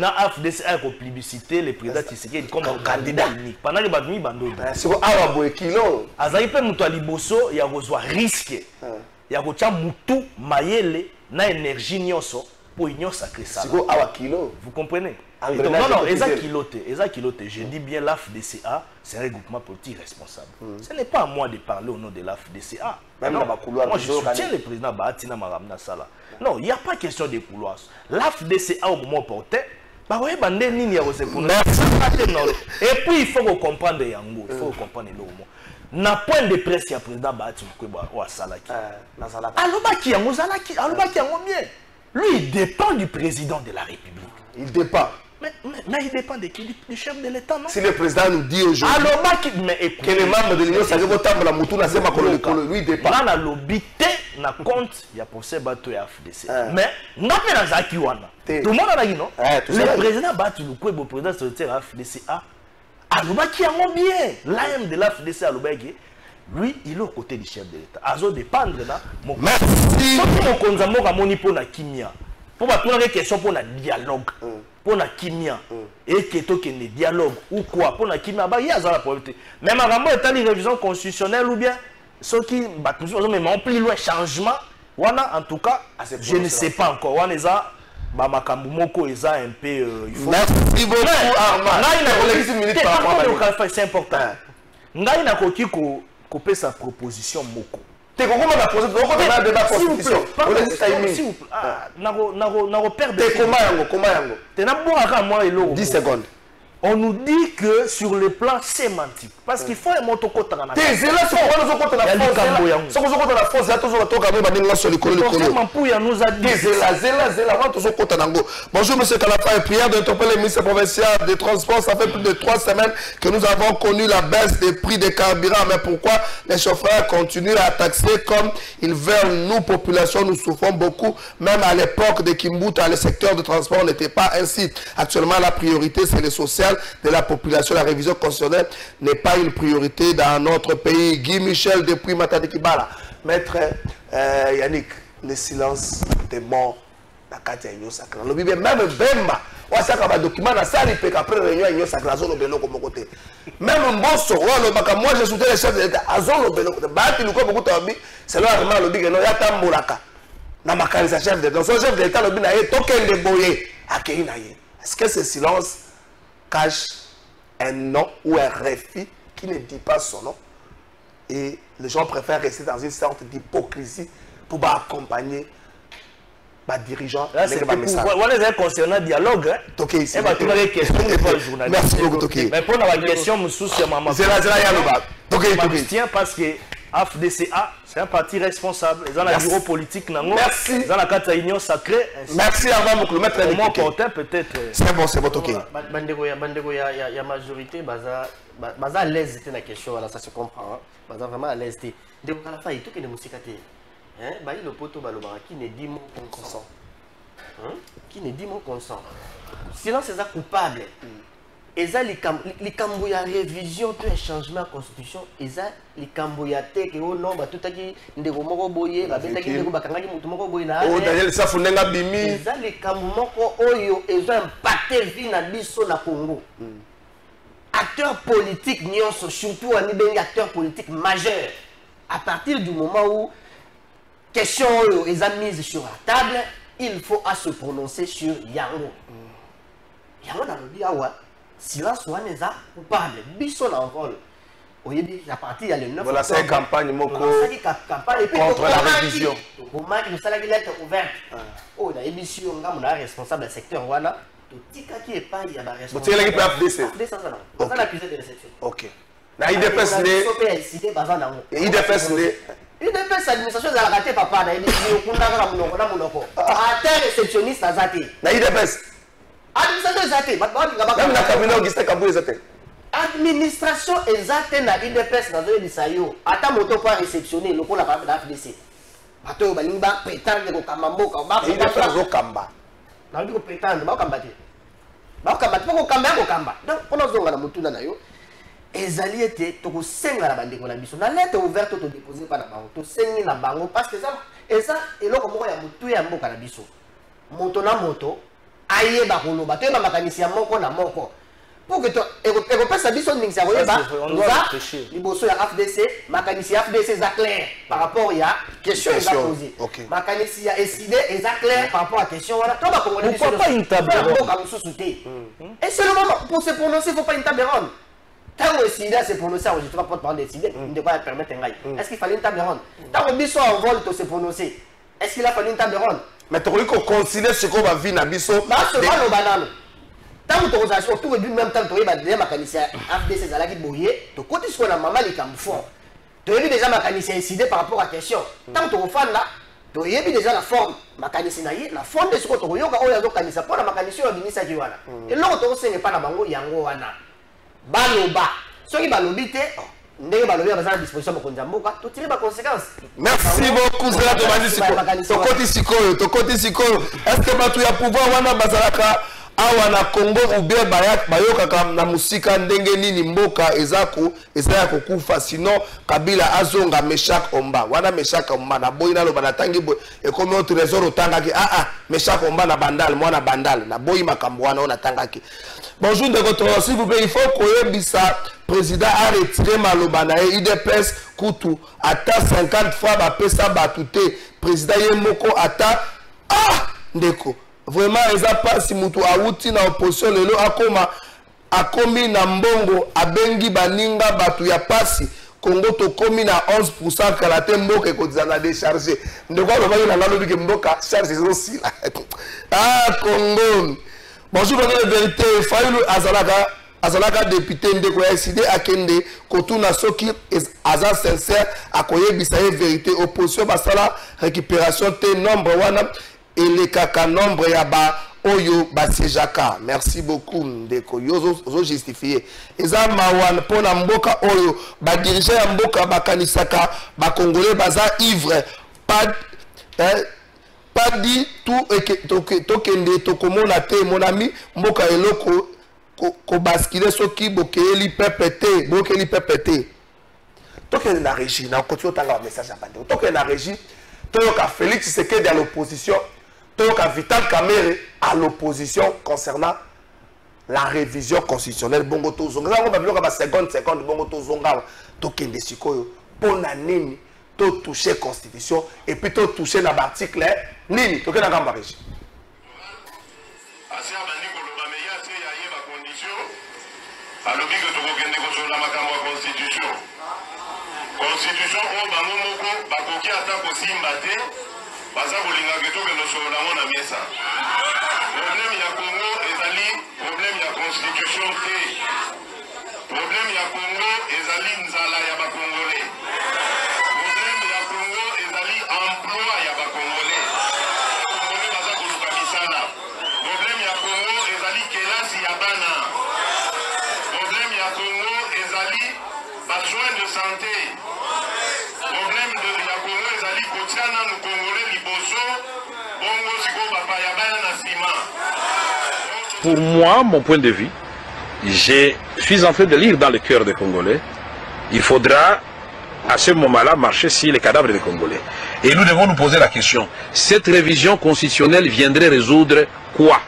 I: l'AFDCA, il faut plébisciter le président Tshisekedi comme un candidat unique. Pendant que Badmi Bando.
G: C'est un kilo.
I: Azali pe mutu aliboso ya kozwa risque. Ya kotia mutu mayele na énergie nyonso pour union sacrée ça. Vous comprenez? Donc, non, Ezakilote, je dis bien l'AFDCA, c'est un regroupement politique responsable. Ce n'est pas à moi de parler au nom de l'AFDCA. Moi, je soutiens le président Bahatina Maramna Sala. Non, il n'y a pas question de couloirs. L'AFDCA, au moment porté, et puis, il faut comprendre Yango, il faut comprendre le mot. Na point de presse, il y a le président Bahatina Salaki. Alobaki Yango Zalaki, Alobaki Yango bien. Lui, il dépend du président de la République.
G: Il dépend.
I: Mais il dépend de qui? Du chef de l'État, non?
G: Si le président nous dit aujourd'hui que les membres de l'Union sacrée vont tendre la moutou, lui dépend.
I: Dans la lobité, na compte, il y a procès Bato et AFDC. Mais, n'a pas dans Zaki Wana. Tout le monde a dit, non? Le président Bato Lukwebo, le président secrétaire AFDCA, Alobaki Yango bien. L'AM de l'AFDC Alobaki, lui, il est aux côtés du chef de l'État. Azo dépendre là. Merci. Pour poser des questions pour le dialogue, pour le kimia, et que le dialogue ou quoi, pour le kimia, il y a la probabilité. Même avant une révision constitutionnelle ou bien ceux qui ont pris le changement, en tout cas, je ne sais pas encore. Makambu est un peu.
G: Merci beaucoup, Armand.
I: C'est important. Ngai na koki couper sa proposition moko.
G: T'es comment la proposition?
I: Comment
G: 10 secondes.
I: On nous dit que sur le plan sémantique, parce qu'il faut un motocota dans la
G: Bonjour monsieur Kalafa, prière d'interpeller le ministre provincial des Transports. Ça fait plus de 3 semaines que nous avons connu la baisse des prix des carburants. Mais pourquoi les chauffeurs continuent à taxer comme ils veulent? Nous, population, nous souffrons beaucoup. Même à l'époque de Kimbuta, le secteur de transport n'était pas ainsi. Actuellement, la priorité, c'est le social de la population. La révision constitutionnelle n'est pas une priorité dans notre pays. Guy Michel depuis Matadi Kibala. Maître Yannick, le silence des morts. Même Bemba, on a un document dans ça, après réunion, il y a un côté. Même Mbosso, moi je soutiens les chefs de l'État, c'est là le lobby que non, il y a Tambolaka. na makanisa chef d'État. Son chef d'État le bina ye tokende boye akei na ye. Est-ce que ce silence cache un nom ou un refus qui ne dit pas son nom? Et les gens préfèrent rester dans une sorte d'hypocrisie pour accompagner les dirigeants.
I: Là, c'est concernant le dialogue.
G: Merci
I: beaucoup, Toké. Mais pour la question, c'est là, parce que AFDCA, c'est un parti responsable. Ils ont la bureau politique.
G: Merci.
I: Ils ont la carte union sacrée.
G: Merci à vous, le maître
I: de porter peut-être.
G: C'est bon, Toké.
J: Il y a majorité, à l'aise, c'était la question, ça se comprend. Vraiment à l'aise. Donc, à la fin, il y a tout qui est de musique. Le poteau qui ne dit mon consent. Qui ne dit mon consent. Sinon, c'est ça coupable. Et ça, les cambouilles révision, tout un changement de constitution. Et ça, les cambouilles que au nom, tout à qui ne romoro boye, bah bête qui ne bakangaki mutumoro boye na.
G: Oh Daniel, ça faut n'enga bimi.
J: Et ça, les cambouilles oyo, ils ont impacté vie na biso na Congo. Acteurs politiques, surtout un acteur politique majeur. À partir du moment où question est mise sur la table, il faut se prononcer sur Yango. Yango dans le biawa, silence soit n'est pas coupable. Bisson en vol. À partir il y a le 9
G: voilà, c'est une campagne contre la révision.
J: Comment que ça la lettre ouverte. Oh, la émission, on a responsable du secteur voilà. Tout qui est pas il y a la responsable.
G: Tu es là qui peut FDC.
J: On a accusé de réception.
G: OK. Na IDPS IDPS administration za la raté papa na émission kunda ka munoko na munoko. Ata réceptionniste azate. Na IDPS. Administration azate. Même na cabinet Augustin Kabou azate. Administration ezate na IDPS na zo bisayo. Ata moto pas réceptionner lokola pa na FDC. Bato balinga prétendre ko kamamboka ba ko IDPS zo kamba. Na ndiko prétendre ba kamba te. Ba kamba te ko kamba ko kamba. Donc on a zonga na mutuna na yo. Ezali était to senga la bande ko na biso na lettre ouverte to déposer par la banque to sengi na bango parce que ça et loko moko ya mutu ya mboka na biso moto na moto aye ba koloba to ba makanisi ya moko na moko pour que to eko pesa biso ndingisa ko yeba liboso ya FDC makanisi ya FDC za clair par rapport ya question ya posée makanisi ya SID est clair par rapport à question voilà to ba congolais pourquoi pas une table ronde et c'est le moment pour se prononcer faut pas une table ronde. Tant que SIDA s'est prononcé, je ne sais pas pourquoi décider, il ne doit pas permettre un gars. Est-ce qu'il fallait une table ronde? Tant que Bisso en vol, tu s'est prononcé. Est-ce qu'il a fallu une table ronde? Mais tu as considéré ce qu'on va vivre dans Bisso.
J: C'est pas le banane. Tant que tu as autour du même temps, tu as déjà ma canissée FDC Zalaki Boyer, tu côté sur la maman, les camfons. Tu as déjà ma canissée décidé par rapport à la question. Tant que tu as fan là, tu as déjà la forme. Ma canissée naïe, la forme de ce que tu as eu, tu as canissée pour la canissée au ministère du Wana. Et là, tu as pas la bango yango wana. Baloba. Ceux qui balobent, ndenge balobi à la disposition de Konzamboka, tu tires les conséquences.
G: Merci beaucoup, Zéla Tomadi Tokoti Sikoyo. Est-ce que tu as pouvoir wana bazalaka awa na Congo ou bien bayoka na musika ndenge nini mboka ezako ezaya kokufa sinon Kabila azonga Meshak Omba wana Meshak Omba na boyi na loba na tangi boy e comme au trésor otangaki Meshak Omba na bandal mwana bandal na boyi makambo wana ona tangaki. Bonjour de votre s'il vous plaît, il faut que Bisa président a retiré Maloba na IDPS Koutou ata 50 fois ba pesa batute président Yemoko ata ndeko vraiment eza pasi mutu awuti na opposition lelo akomi na mbongo abengi baninga batu ya pasi Congo to komi na 11% kalate mboka ekotiza na décharger ndeko alobaki na ngalobi ke mboka charge aussi Congo. Bonjour, la vérité, Fayoulou Azalaka député Ndeko SID Akende, Kotuna Soki, Azal sincère, Akoye Bisaye vérité, opposition Basala, récupération T nombre wana, et les kaka nombre yaba, Oyo Basejaka. Merci beaucoup, Ndeko, Yozo justifié. Eza Mawan, Pona Mboka Oyo, ba dirigeant Mboka, Bakanisaka, ba Congolais, baza ivre, pas dit tout et que tokende tokomona te mon ami mboka eloko ko basculer soki bokeli PPT bokeli PPT tokende na régie na continue tanga message à bande tokende na régie toyoka Félix Tshisekedi à l'opposition toyoka Vital Kamerhe à l'opposition concernant la révision constitutionnelle bongo to zonga on va bloquer ba seconde bongo to zonga tokende sikoyo pona nini to toucher constitution et puis to toucher na article nini tokenda ngamba régie
L: asi abandi koloba me ye ase yayeba condition alobi ke tokokende kosola makambo ya constitution oyo bango moko bakoki ata kosimba te baza kolingaka tokende kosolola ngo na mesa problème ya Congo ezali problème ya constitution te problème ya Congo ezali nzala ya bakongolais problème ya Congo ezali emploi ya bakongolais bakongolais baza koluka misala problème ya Congo ezali kelasi ya bana problème ya Congo ezali besoin de santé problème ya Congo ezali kotia nanu congolais liboso bongo sikoyo bapaya bana na nsima.
M: Pour moi, mon point de vue, je suis en train de lire dans le cœur des Congolais. Il faudra à ce moment-là marcher sur les cadavres des Congolais. Et nous devons nous poser la question, cette révision constitutionnelle viendrait résoudre quoi?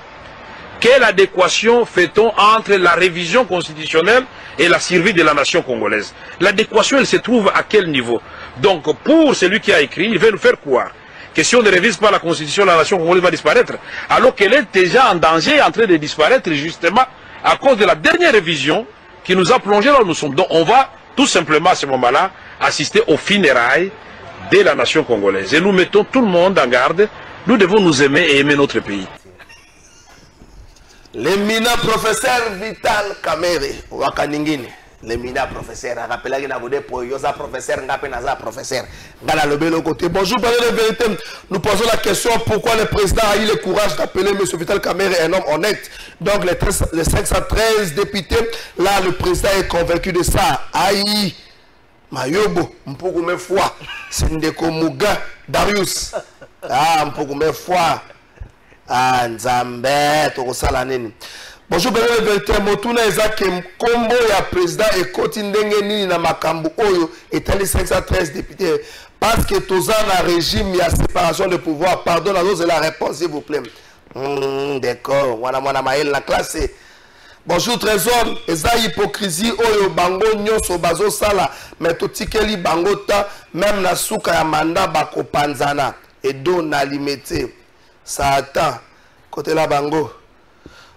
M: Quelle adéquation fait-on entre la révision constitutionnelle et la survie de la nation congolaise? L'adéquation, elle se trouve à quel niveau? Donc, pour celui qui a écrit, il veut nous faire quoi? Question de réviser par la constitution, la nation congolaise va disparaître, alors qu'elle est déjà en danger, en train de disparaître justement à cause de la dernière révision qui nous a plongé là où nous sommes. Donc on va tout simplement à ce moment-là assister aux funérailles de la nation congolaise. Et nous mettons tout le monde en garde, nous devons nous aimer et aimer notre pays.
G: L'éminent professeur Vital Kamerhe Wakaningine. L'éminent professeur, rappelez qu'il y a des professeurs, professeur. Bonjour, parlez de vérité. Nous posons la question pourquoi le président a eu le courage d'appeler M. Vital Kamerhe un homme honnête. Donc les 513 députés, là le président est convaincu de ça. Aïe, Mayobo, Mpougoumé foi, Sindeko Muga, Darius. Ah, Mpougoumé foi. Ah, Nzambe, Tokosalaneni. Bonjour, bien la vérité, Motuna Ezake Kombo ya président et Kotindenge Nini na Makambu Oyo est les 513 députés parce que tous un régime il y a séparation de pouvoir. Pardon, la dose de la réponse s'il vous plaît. D'accord, voilà moi maël la classe. Bonjour Trésor, eza hypocrisie Oyo bango nyoso bazo sala mais totikeli bangota même na suka ya manda bako panzana et don alimete ça attend côté la bango.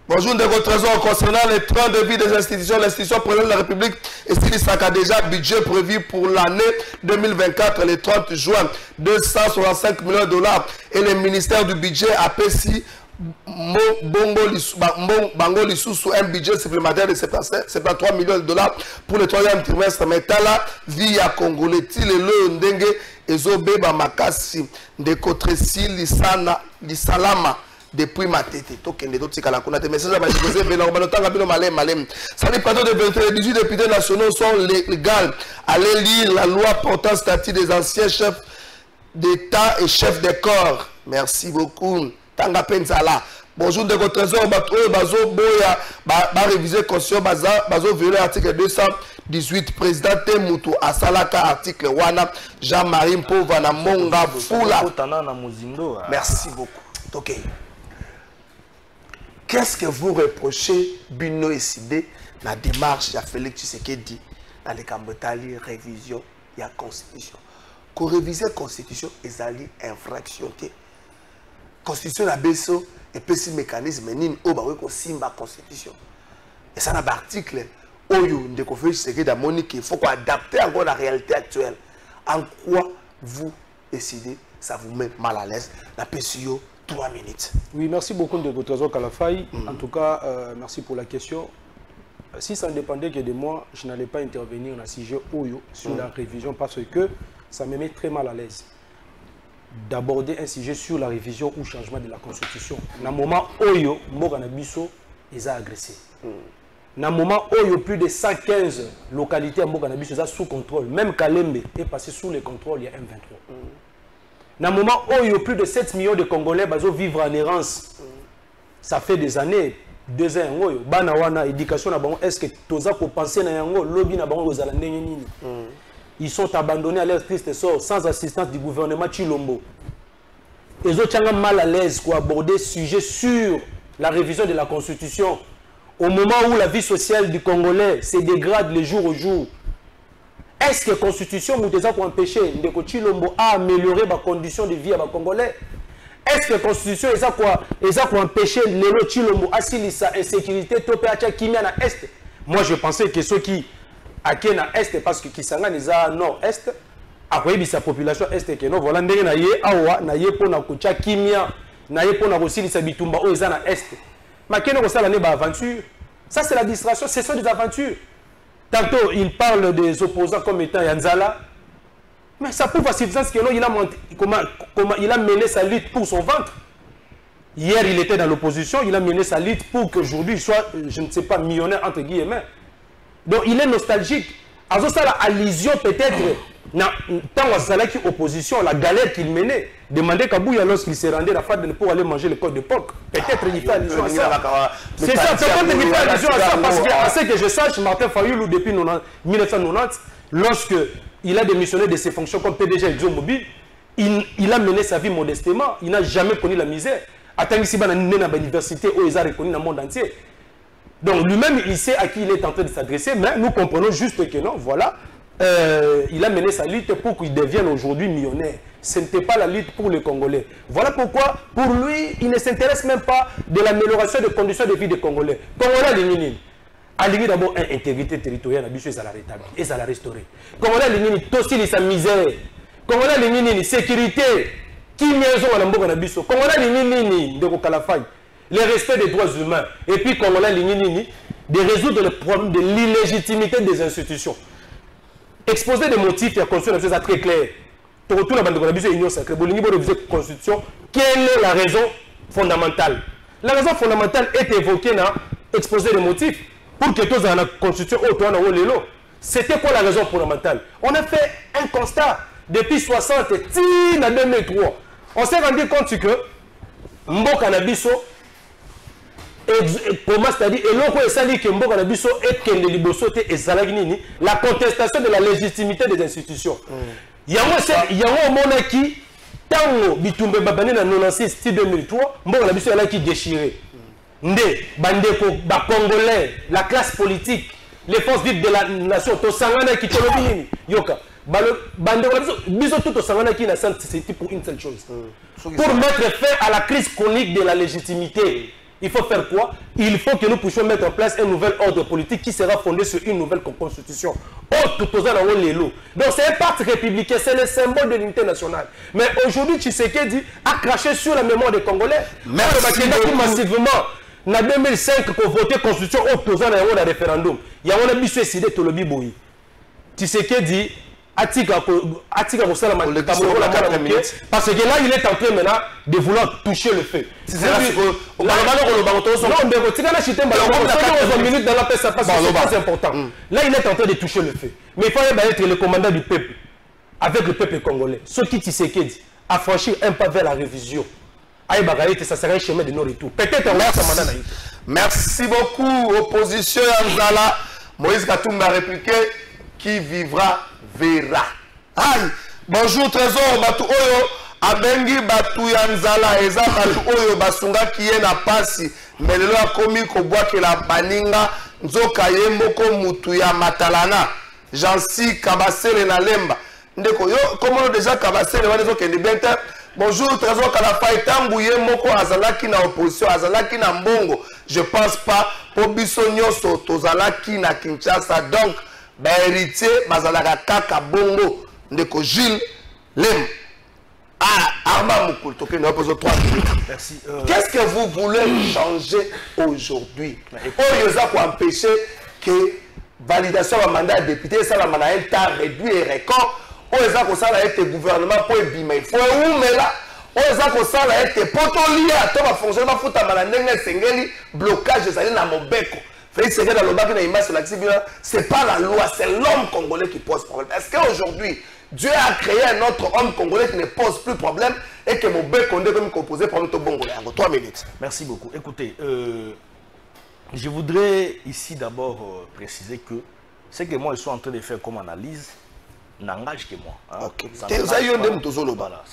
G: Bonjour, de votre trésor concernant les trains de vie des institutions. L'institution présidente de la République estime a déjà budget prévu pour l'année 2024, le 30 juin, 265 millions de dollars. Et le ministère du budget a payé Bango Lissoussou un budget supplémentaire de 73 millions de dollars pour le troisième trimestre. Mais là, via Congolais, le Ndenge, Ezobe Bamakasi, de Kotresi, Lissalama. Depuis ma tête, token de d'autres calaconates, mais ça va se mais ça n'est pas de vérité. Les 18 députés nationaux sont légaux. Allez lire la loi portant statut des anciens chefs d'État et chefs de corps. Merci beaucoup. Tanga Penzala. Bonjour de votre trésor, Bazo Boya, réviser conscient, Bazo violer article 218, président Temutu, Asalaka, article Wana, Jean-Marie Mpovana, Monga, Fula. Merci beaucoup. Ok. Qu'est-ce que vous reprochez Bino et Sidé dans la démarche de Félix Tshisekedi dans les Kambotali révision de la Constitution? Qu'on réviser la Constitution, ils allaient infraction. La Constitution a besoin de petits mécanismes au bas qu'on signe la Constitution. Et ça n'a pas d'article où il faut adapter encore la réalité actuelle. En quoi vous décidez, ça vous met mal à l'aise, la PCO 3 minutes.
H: Oui, merci beaucoup de votre trésor Kalafay. En tout cas, merci pour la question. Si ça ne dépendait que de moi, je n'allais pas intervenir dans le sujet Oyo sur la révision parce que ça me met très mal à l'aise d'aborder un sujet sur la révision ou changement de la Constitution. Dans le moment Oyo, Mboganabiso est agressé. Dans le moment Oyo, plus de 115 localités à Mboganabiso sont sous contrôle. Même Kalembe est passé sous le contrôle il y a M23. Dans le moment où il y a plus de 7 millions de Congolais qui vivent en errance, ça fait des années, 2 ans, Banawana, éducation, est-ce que tu as pensé à lobby ils sont abandonnés à leur triste sort sans assistance du gouvernement Chilombo. Ils ont mal à l'aise pour aborder ce sujet sur la révision de la Constitution au moment où la vie sociale du Congolais se dégrade de jour au jour. Est-ce que la Constitution nous a pour empêcher Ndeko Chilombo à améliorer les conditions de vie à les Congolais? Est-ce que la constitution est quoi empêcher les Chilombo asilisa insécurité topé acha kimia na est? Moi je pensais que ceux qui aké na est parce que Kisanga neza nord est akoyebi sa population est que non voilà ndenge na ye awa na ye pona kocha kimia na ye pona kosilisa bitumba o eza na est. Makene ko sala ne ba aventure. Ça c'est la distraction, ce sont des aventures. Tantôt il parle des opposants comme étant Yanzala. Mais ça prouve à suffisance que non, comment il a mené sa lutte pour son ventre. Hier, il était dans l'opposition, il a mené sa lutte pour qu'aujourd'hui, il soit, je ne sais pas, millionnaire entre guillemets. Donc, il est nostalgique. À ça, la allusion peut-être, tant qu'il y a opposition, la galère qu'il menait, demander Kabouya lorsqu'il s'est rendu à la FAD pour aller manger le code de porc. Peut-être il fait allusion à ça. C'est ça, peut-être il fait allusion à ça, parce que, à ce que je sache, Martin Fayoulou, depuis 1990, lorsque il a démissionné de ses fonctions comme PDG ExxonMobil, il a mené sa vie modestement, il n'a jamais connu la misère. Attends, ici, il a l'université où il a reconnu dans le monde entier. Donc lui-même, il sait à qui il est en train de s'adresser, mais nous comprenons juste que non, voilà, il a mené sa lutte pour qu'il devienne aujourd'hui millionnaire. Ce n'était pas la lutte pour les Congolais. Voilà pourquoi, pour lui, il ne s'intéresse même pas de l'amélioration des conditions de vie des Congolais. Congolais, les minimes. Aligné d'abord une intégrité territoriale, et ça la rétablir, et ça la restaurer. Congolais, les minimes, aussi sa misère. Congolais, les minimes, sécurité. Qui maison à l'ambour na biso. Congolais, les minimes, de Kokalafay. Le respect des droits humains. Et puis, Congolais, les minimes, de résoudre le problème de l'illégitimité des institutions. Exposer des motifs et construire des choses très claires. Tu retournes à la biso union sacrée. Au niveau de la constitution, quelle est la raison fondamentale? La raison fondamentale est évoquée dans exposer des motifs. Pour que tous dans la constitution, c'était quoi la raison fondamentale? On a fait un constat depuis 60 et 2003. On s'est rendu compte que Mboka Nabiso, comment c'est-à-dire, et l'on ça dit que Mboka Nabiso est que les libosoté et Zalagnini, la contestation de la légitimité des institutions. Il y a un moment qui, tant Bitumbe Babane dans 96 2003, Mboka Nabiso est qui déchiré. Ndé, Bandeko, Congolais, la classe politique, les forces vives de la nation, to sangana qui tolobini, yoka. Bandeko, biso tout to sangana qui na c'était pour une seule chose. Pour mettre fin à la crise chronique de la légitimité. Il faut faire quoi? Il faut que nous puissions mettre en place un nouvel ordre politique qui sera fondé sur une nouvelle constitution. Donc c'est un parti républicain, c'est le symbole de l'unité nationale. Mais aujourd'hui, Tshisekedi a craché sur la mémoire des Congolais. Merci beaucoup. Massivement. En 2005, pour voter la constitution opposant à un référendum, il y a un abus décidé de le boui. Tshisekedi Atika parce que là il est en train maintenant de vouloir toucher le feu. C'est important. Là il est en train de toucher le feu. Mais il fallait être le commandant du peuple avec le peuple congolais. Ce qui Tshisekedi a franchi un pas vers la révision. Ça serait un chemin de non-retour. Peut-être on va s'en demander.
G: Merci beaucoup, opposition Yanzala. Moïse Katumba a répliqué qui vivra verra. Aïe, bonjour Trésor, Batu Oyo, Abengi Batu Yanzala, Eza Batu Oyo, Basunga Kiye na Pasi, Melelo Akomi Kobwa Kela Baninga, Nzoka Yemoko Mutu ya Matalana, Jansi Kabasele na Lemba. Ndeko, yo, comment déjà Kabasele, Wanezo Kendibente. Bonjour, Trésor Kalafay, Tambouye Moko Azalaki na opposition, Azalaki na Mbongo. Je pense pas, pour Bissonyoso, Tozalaki na Kinshasa. Donc, héritier, Bazalaka Kaka Bongo, Ndeko Gilles Lem. Ah, Arma Moukoul, Toké, nous opposons 3 minutes.
I: Merci.
G: Qu'est-ce que vous voulez changer aujourd'hui? Oyoza pour empêcher que validation du mandat de député, ça, la mandat un temps réduit et record. Oyoza pour ça, le gouvernement pour ebima. Il faut où, mais là, Oyoza pour ça, le potolier à toi, fonctionnement, faut t'amener sengeli, blocage, ça y est, dans mon béco. C'est pas la loi, c'est l'homme congolais qui pose problème. Est-ce qu'aujourd'hui, Dieu a créé un autre homme congolais qui ne pose plus problème et que mon béco est comme composé pour notre Congolais? 3 minutes.
I: Merci beaucoup. Écoutez, je voudrais ici d'abord préciser que ce que moi je suis en train de faire comme analyse n'engage que moi. Hein.
G: Okay.
I: Ça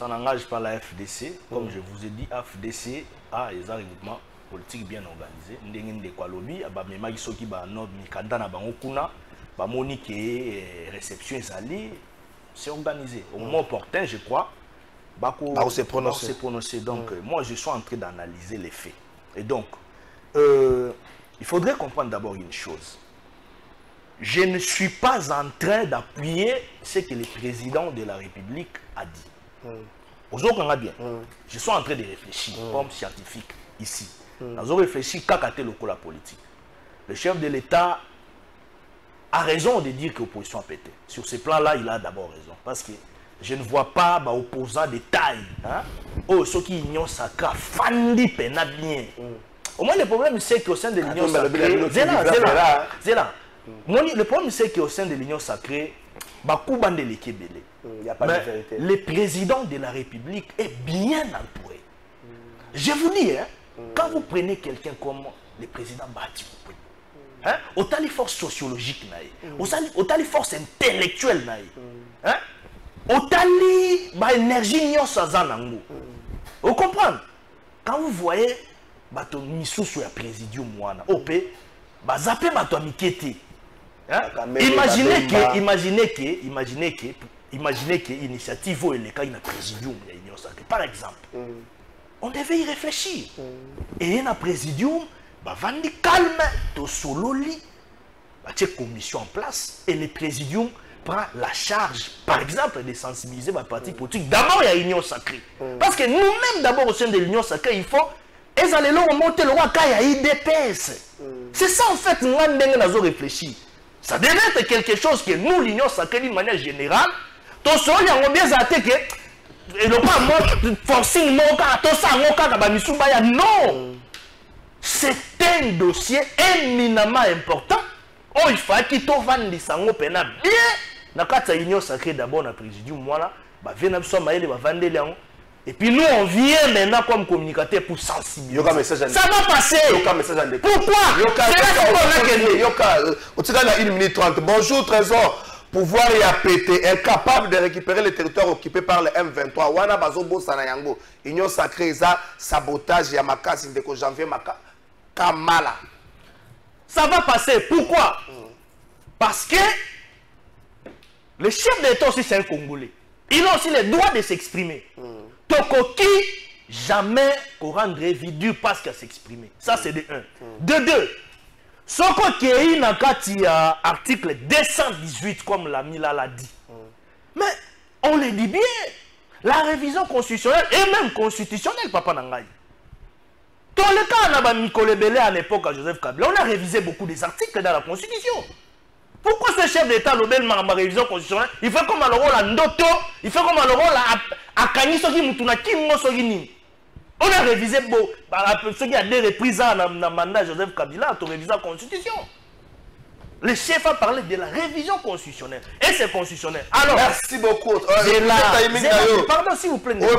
I: n'engage pas la FDC. Comme je vous ai dit, FDC a des regroupements politique bien organisé. Ndenge kwa lobby abamema kisoki ba nord mikanda na bango kuna ba monique réception ezali c'est organisé au moment opportun je crois
G: se
I: prononcer. Donc, moi, je suis en train d'analyser les faits. Et donc, il faudrait comprendre d'abord une chose. Je ne suis pas en train d'appuyer ce que le président de la République a dit. Aujourd'hui, on a bien. Je suis en train de réfléchir comme scientifique ici. Nous avons réfléchi qu'à la politique. Le chef de l'État a raison de dire que l'opposition a pété. Sur ce plan-là, il a d'abord raison. Parce que je ne vois pas d'opposants de taille. Oh, ceux qui ignorent ça, fandi pena bien. Au moins, le problème, c'est qu'au sein de l'Union sacrée, le problème, c'est qu'au sein de l'Union sacrée, le président de la République est bien entouré. Je vous dis, quand vous prenez quelqu'un comme le président Bati, autant les forces sociologiques, autant les forces intellectuelles, autant l'énergie, vous comprenez? Quand vous voyez bato misusu ya présidium wana OP bazape bato amikete imaginez que initiative ou le cas na présidium ya Union sacrée par exemple on devait y réfléchir et na présidium bavandi calme to sololi ba commission en place et le présidium prend la charge, par exemple, de sensibiliser ma partie politique. D'abord, il y a l'Union sacrée. Parce que nous-mêmes, d'abord, au sein de l'Union sacrée, il faut et allez là monter le roi quand il y a IDPS. C'est ça en fait, nous avons réfléchi. Ça devait être quelque chose que nous, l'Union sacrée, d'une manière générale, tout ça, il y a bien attaqué que et non pas forcing non. C'est un dossier éminemment important. Oh, il faut qu'il t'en vende des sangs bien. Dans l'Union sacrée d'abord, dans le présidium, moi là, et puis nous, on vient maintenant comme communicateur pour sensibiliser. Ça va passer. Pourquoi?
G: C'est 1 minute 30. Bonjour Trésor. Pouvoir y a pété, incapable de récupérer les territoires occupés par le M23. Wana bazobo sanayango. Union sacrée, ça sabotage Yamaka, Sindeko janvier Maka. Kamala.
I: Ça va passer. Pourquoi? Parce que le chef d'État aussi, c'est un Congolais. Il a aussi le droit de s'exprimer. Tokoki, jamais qu'on rendre vidu parce qu'il a s'exprimer. Ça, c'est de 1. De 2. Ce qui est dans l'article 218, comme l'ami l'a dit. Mais on le dit bien. La révision constitutionnelle et même constitutionnelle, Papa Nangaï. Dans le cas, on a Nicole Belé à l'époque à Joseph Kabila, on a révisé beaucoup des articles dans la Constitution. Pourquoi ce chef d'État, l'Obel ma révision constitutionnelle, il fait comme le rôle à Ndoto, il fait comme le rôle à Kanisoki Mutuna Kimosogini. On a révisé beaucoup. Ce qui a des reprises dans le mandat de Joseph Kabila, on a révisé la Constitution. Le chef a parlé de la révision constitutionnelle. Et c'est constitutionnel. Alors,
G: merci beaucoup.
I: Pardon, s'il vous plaît. Ce qui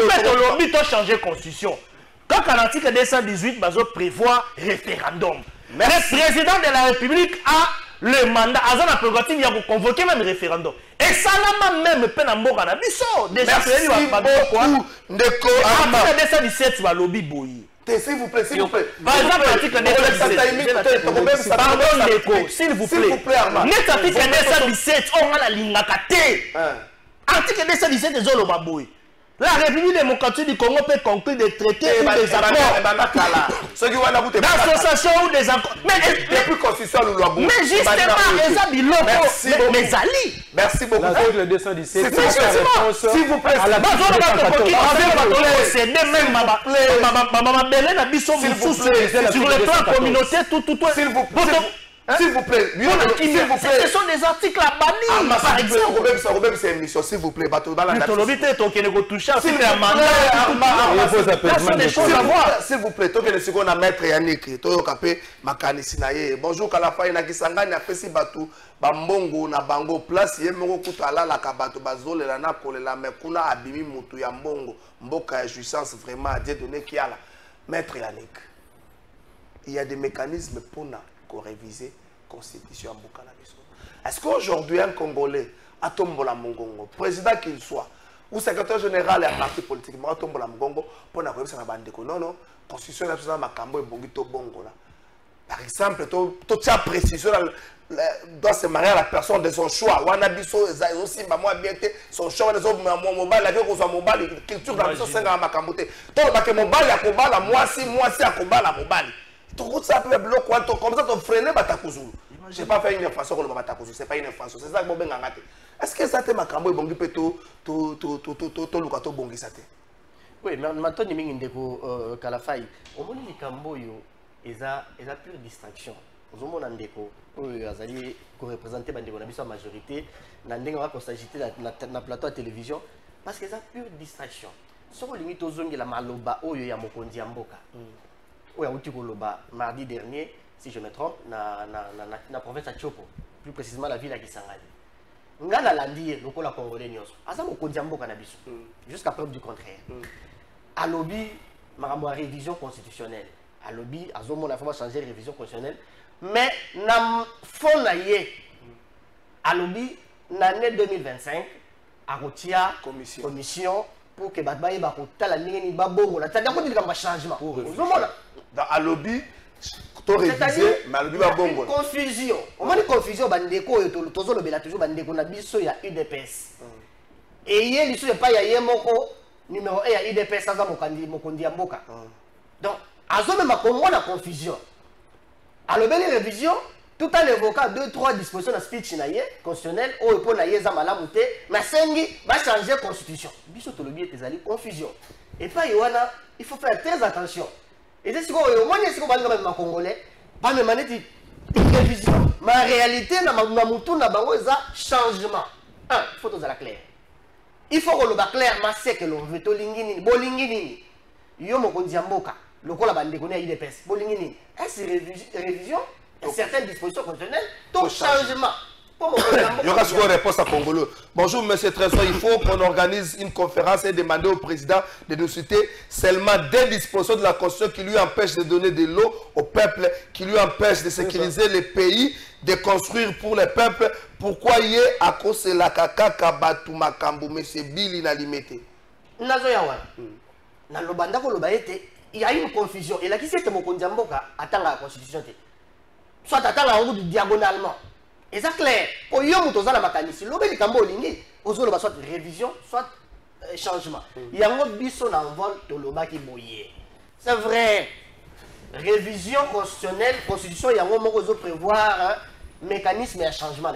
I: fait que l'OMI doit changer la Constitution. Quand l'article 218 prévoit référendum, le président de la République a le mandat, a la prérogative de convoquer même référendum. Et ça l'a même peine à mort à Bisso. Déjà,
G: merci beaucoup.
I: Ndeko Arma. L'article 217 va lobby bouillir.
G: S'il vous plaît, s'il vous plaît.
I: Par exemple, l'article 217. Pardon, Ndeko, s'il vous plaît. L'article 217, on a la ligne à côté. Article 217 des Olobabouy. La République démocratique du Congo peut conclure des traités ou des accords d'association ou des accords. Mais justement, les habits locaux, mes alliés.
G: Merci beaucoup.
H: L'article 217.
G: S'il vous plaît.
I: Sur le plan communautaire, tout.
G: S'il vous plaît. S'il vous plaît,
I: ce sont des articles à bannir, par exemple.
G: C'est une émission, s'il vous plaît. S'il vous plaît, bonjour Kalafai Nakisangani apesi batu bambongo na bango place yemoko kutala la kabato bazolela na kolela mekuna abimi mutu ya mbongo mboka ya jouissance vraiment à Dieu donné qui a la maître Yannick. Il y a des mécanismes pour réviser la constitution en Bukala. Est-ce qu'aujourd'hui un Congolais, Atombola Mongongo, président qu'il soit, ou secrétaire général et un parti politique, Atombola Mongongo, pour réviser la bande de non, constitution nationale Makambo et Bongito Bongo là. Par exemple, tu as précision doit se marier à la personne de son choix. Wanabiso aussi moi bien son choix les autres mobile la vie qu'on soit mobile culture la biso senga makambote. Donc ba que mobile ya kobala moi si ya kobala mobile. Tout ça peut bloquer quand comme ça tu freiner batakuzulu. J'ai pas fait une façon comme batakuzulu, c'est pas une façon, c'est ça que bobenga ngate. Est-ce que ça te makambo bongi pe to lukato bongi ça te?
J: Oui, mais maintenant ni mingi ndeko Kalafai. Au moins les kambo yo eza pure distraction. Nous avons ndeko azali ko représenter bandeko na biso majorité na ndenge va ko s'agiter na plateau de télévision parce que ça pure distraction. Soko limite ozongi la maloba oyo ya mokonzi ya mboka. Oya uti ko loba mardi dernier si je me trompe na province de Chopo, plus précisément la ville à Kisangani. Ngana landi lokola congolais nyonso. Aza mokonzi ya mboka na biso. Jusqu'à preuve du contraire. À lobby makambo révision constitutionnelle. À lobby azomona faut changer révision constitutionnelle. Mais na fond na ye à lobby l'année 2025 à retia commission pour que batbaye ba kotala ndenge ni babongo la tanda ko dilika ba changement
G: dans à lobby to réviser mais à lobby babongo
J: confusion on m'a dit confusion bandeko yo tozo lobela toujours bandeko na biso ya UDPS et ye liso pas ya ye moko numéro 1 ya UDPS aza mokondi ya mboka donc azo même ko na confusion. Alors, belle révision, tout en évoquant 2-3 dispositions de speech constitutionnel, ou pour la yeza malamouté, mais sengi va changer la constitution. Biso to lobi est allé confusion. Et pas yoana, il faut faire très attention. Et c'est ce qu'on moins est-ce qu'on va dire même congolais, pas me manetti révision. Ma réalité na moutou na bango eza changement. Un, il faut tout à la clair. Il faut que le bas clairement c'est que l'on veut to lingini, bolingini. Yo mokonzi mboka. Le col a bandé qu'on a IDPS. Bolingini. Est-ce révision et certaines dispositions constitutionnelles, tout changement.
G: Il y aura une réponse à Congolo. Bonjour, monsieur Trésor. Il faut qu'on organise une conférence et demander au président de nous citer seulement des dispositions de la Constitution qui lui empêchent de donner de l'eau au peuple, qui lui empêchent de sécuriser les pays, de construire pour les peuples. Pourquoi y est à cause de la kaka kabatu makambo, monsieur Billy n'a limité?
J: Nazoyawa. Dans le bandako le baïté. Il y a une confusion. Et là, qui c'est que mon Kondiamboka attend la constitution? Soit attend la route diagonalement. Et c'est clair. Pour y avoir un mécanisme, l'obé de Kambo Lingi, soit révision, soit changement. Il y a un biso dans le vol de l'oba qui bouillait. C'est vrai. Révision constitutionnelle, constitution, il y a un moment où on prévoir un mécanisme et un changement.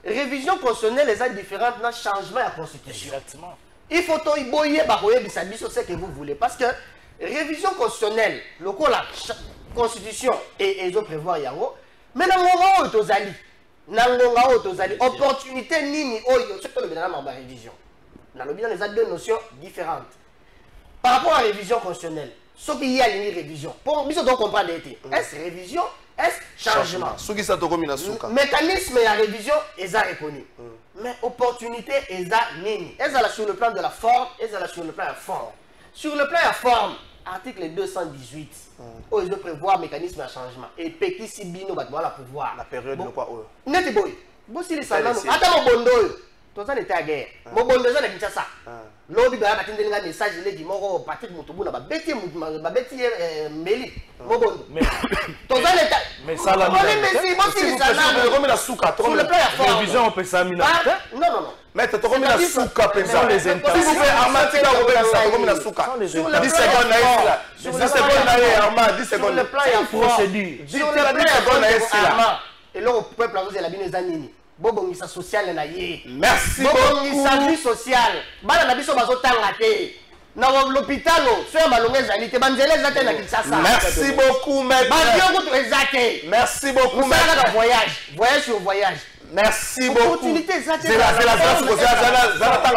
J: Révision constitutionnelle, les autres différentes dans changement et la constitution. Exactement. Il faut que vous boyez, ce que vous voulez. Parce que révision constitutionnelle, le coup la constitution et ils ont prévoir yango. Mais dans le tozali, opportunité nini oyo, c'est le bilan de la révision. Dans le bilan, les a deux notions différentes. Par rapport à la révision constitutionnelle, ce qui y a une révision, pour nous devons comprendre est-ce révision, est-ce changement. Mécanisme et la révision, ils ont reconnu. Mais opportunité, ils ont nini. Ils ont sur le plan de la forme, ils ont sur le plan de la forme. Sur le plan de la forme, article 218, où ils ont prévoir mécanisme de changement. Et Peki Sibino va pouvoir.
G: La période de quoi?
J: N'est-ce pas? Bon, si les salons, attends mon bondo, tout ça n'est pas guerre. Mon bondo, ça n'est pas ça. L'objet de la message, il est dit, mon Patrick Moutoubouna, ma bêtise, Méli. Mon bondo. Tout ça n'est pas.
I: Mais ça, là,
J: sur le plan de la forme.
I: Révision, on peut ça,
J: non, non.
G: Mais tu as combien de souka pesant les intérêts? Si vous faites Armand, tu as combien de souka? 10 secondes là. 10 secondes là, Armand, 10 secondes.
J: Sur le plan de la procédure. Sur le plan de Armand. Et là, on peut placer la bine zanini. Bobongisa social na yé.
G: Merci beaucoup.
J: Bobongisa vie sociale. Bana na biso bazotanga te. Na l'hôpital, sur Malongé Zalité, Banzele Zate na Kinshasa.
G: Merci beaucoup, maître. Merci beaucoup,
J: maître. Voyage sur voyage.
G: Merci beaucoup. Zéla,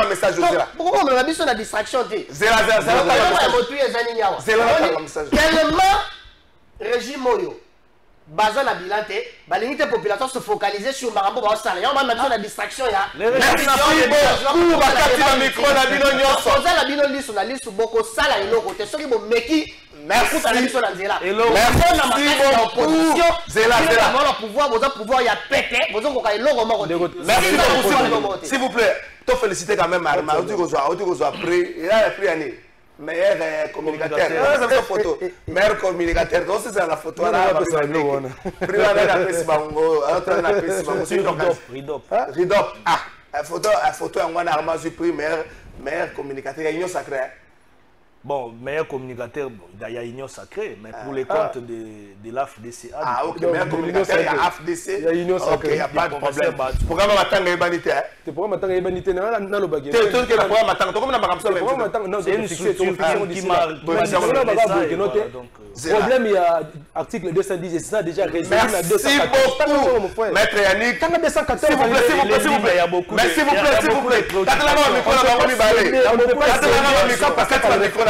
G: message.
J: Pourquoi on a mis sur la distraction?
G: Zéla,
J: tellement régime Moyo, bazin la bilante, balinite population se focaliser sur Marambo Baosala. On va mettre la distraction.
G: Merci beaucoup. Merci beaucoup. S'il vous plaît, te féliciter quand même, Arma. On dit qu'on soit après. Il a pris année. meilleur communicateur. Ça c'est photo. Meilleur communicateur. Donc c'est la photo là. Ridop. Ah, la photo en one arma du prix meilleur communicateur. Il y a une sacrée.
I: Bon, meilleur communicateur, il y a Union Sacrée, mais pour les comptes de l'AFDC.
G: Ah, ok, meilleur communicateur, il y a AFDC.
H: Il y a Union Sacrée.
G: Ok, il n'y a pas de problème. Pourquoi je m'attends à l'humanité?
H: Pourquoi je m'attends à l'humanité? Non, non, non,
G: tu es tout qui est pourquoi je m'attends? Comment on
H: c'est une structure qui marque. Le problème, il y a article 210, et c'est ça déjà résolu.
G: Merci beaucoup, Maître Yannick. S'il vous plaît, s'il vous plaît, s'il vous plaît. Merci, s'il vous plaît, s'il vous plaît. Parce que tu vas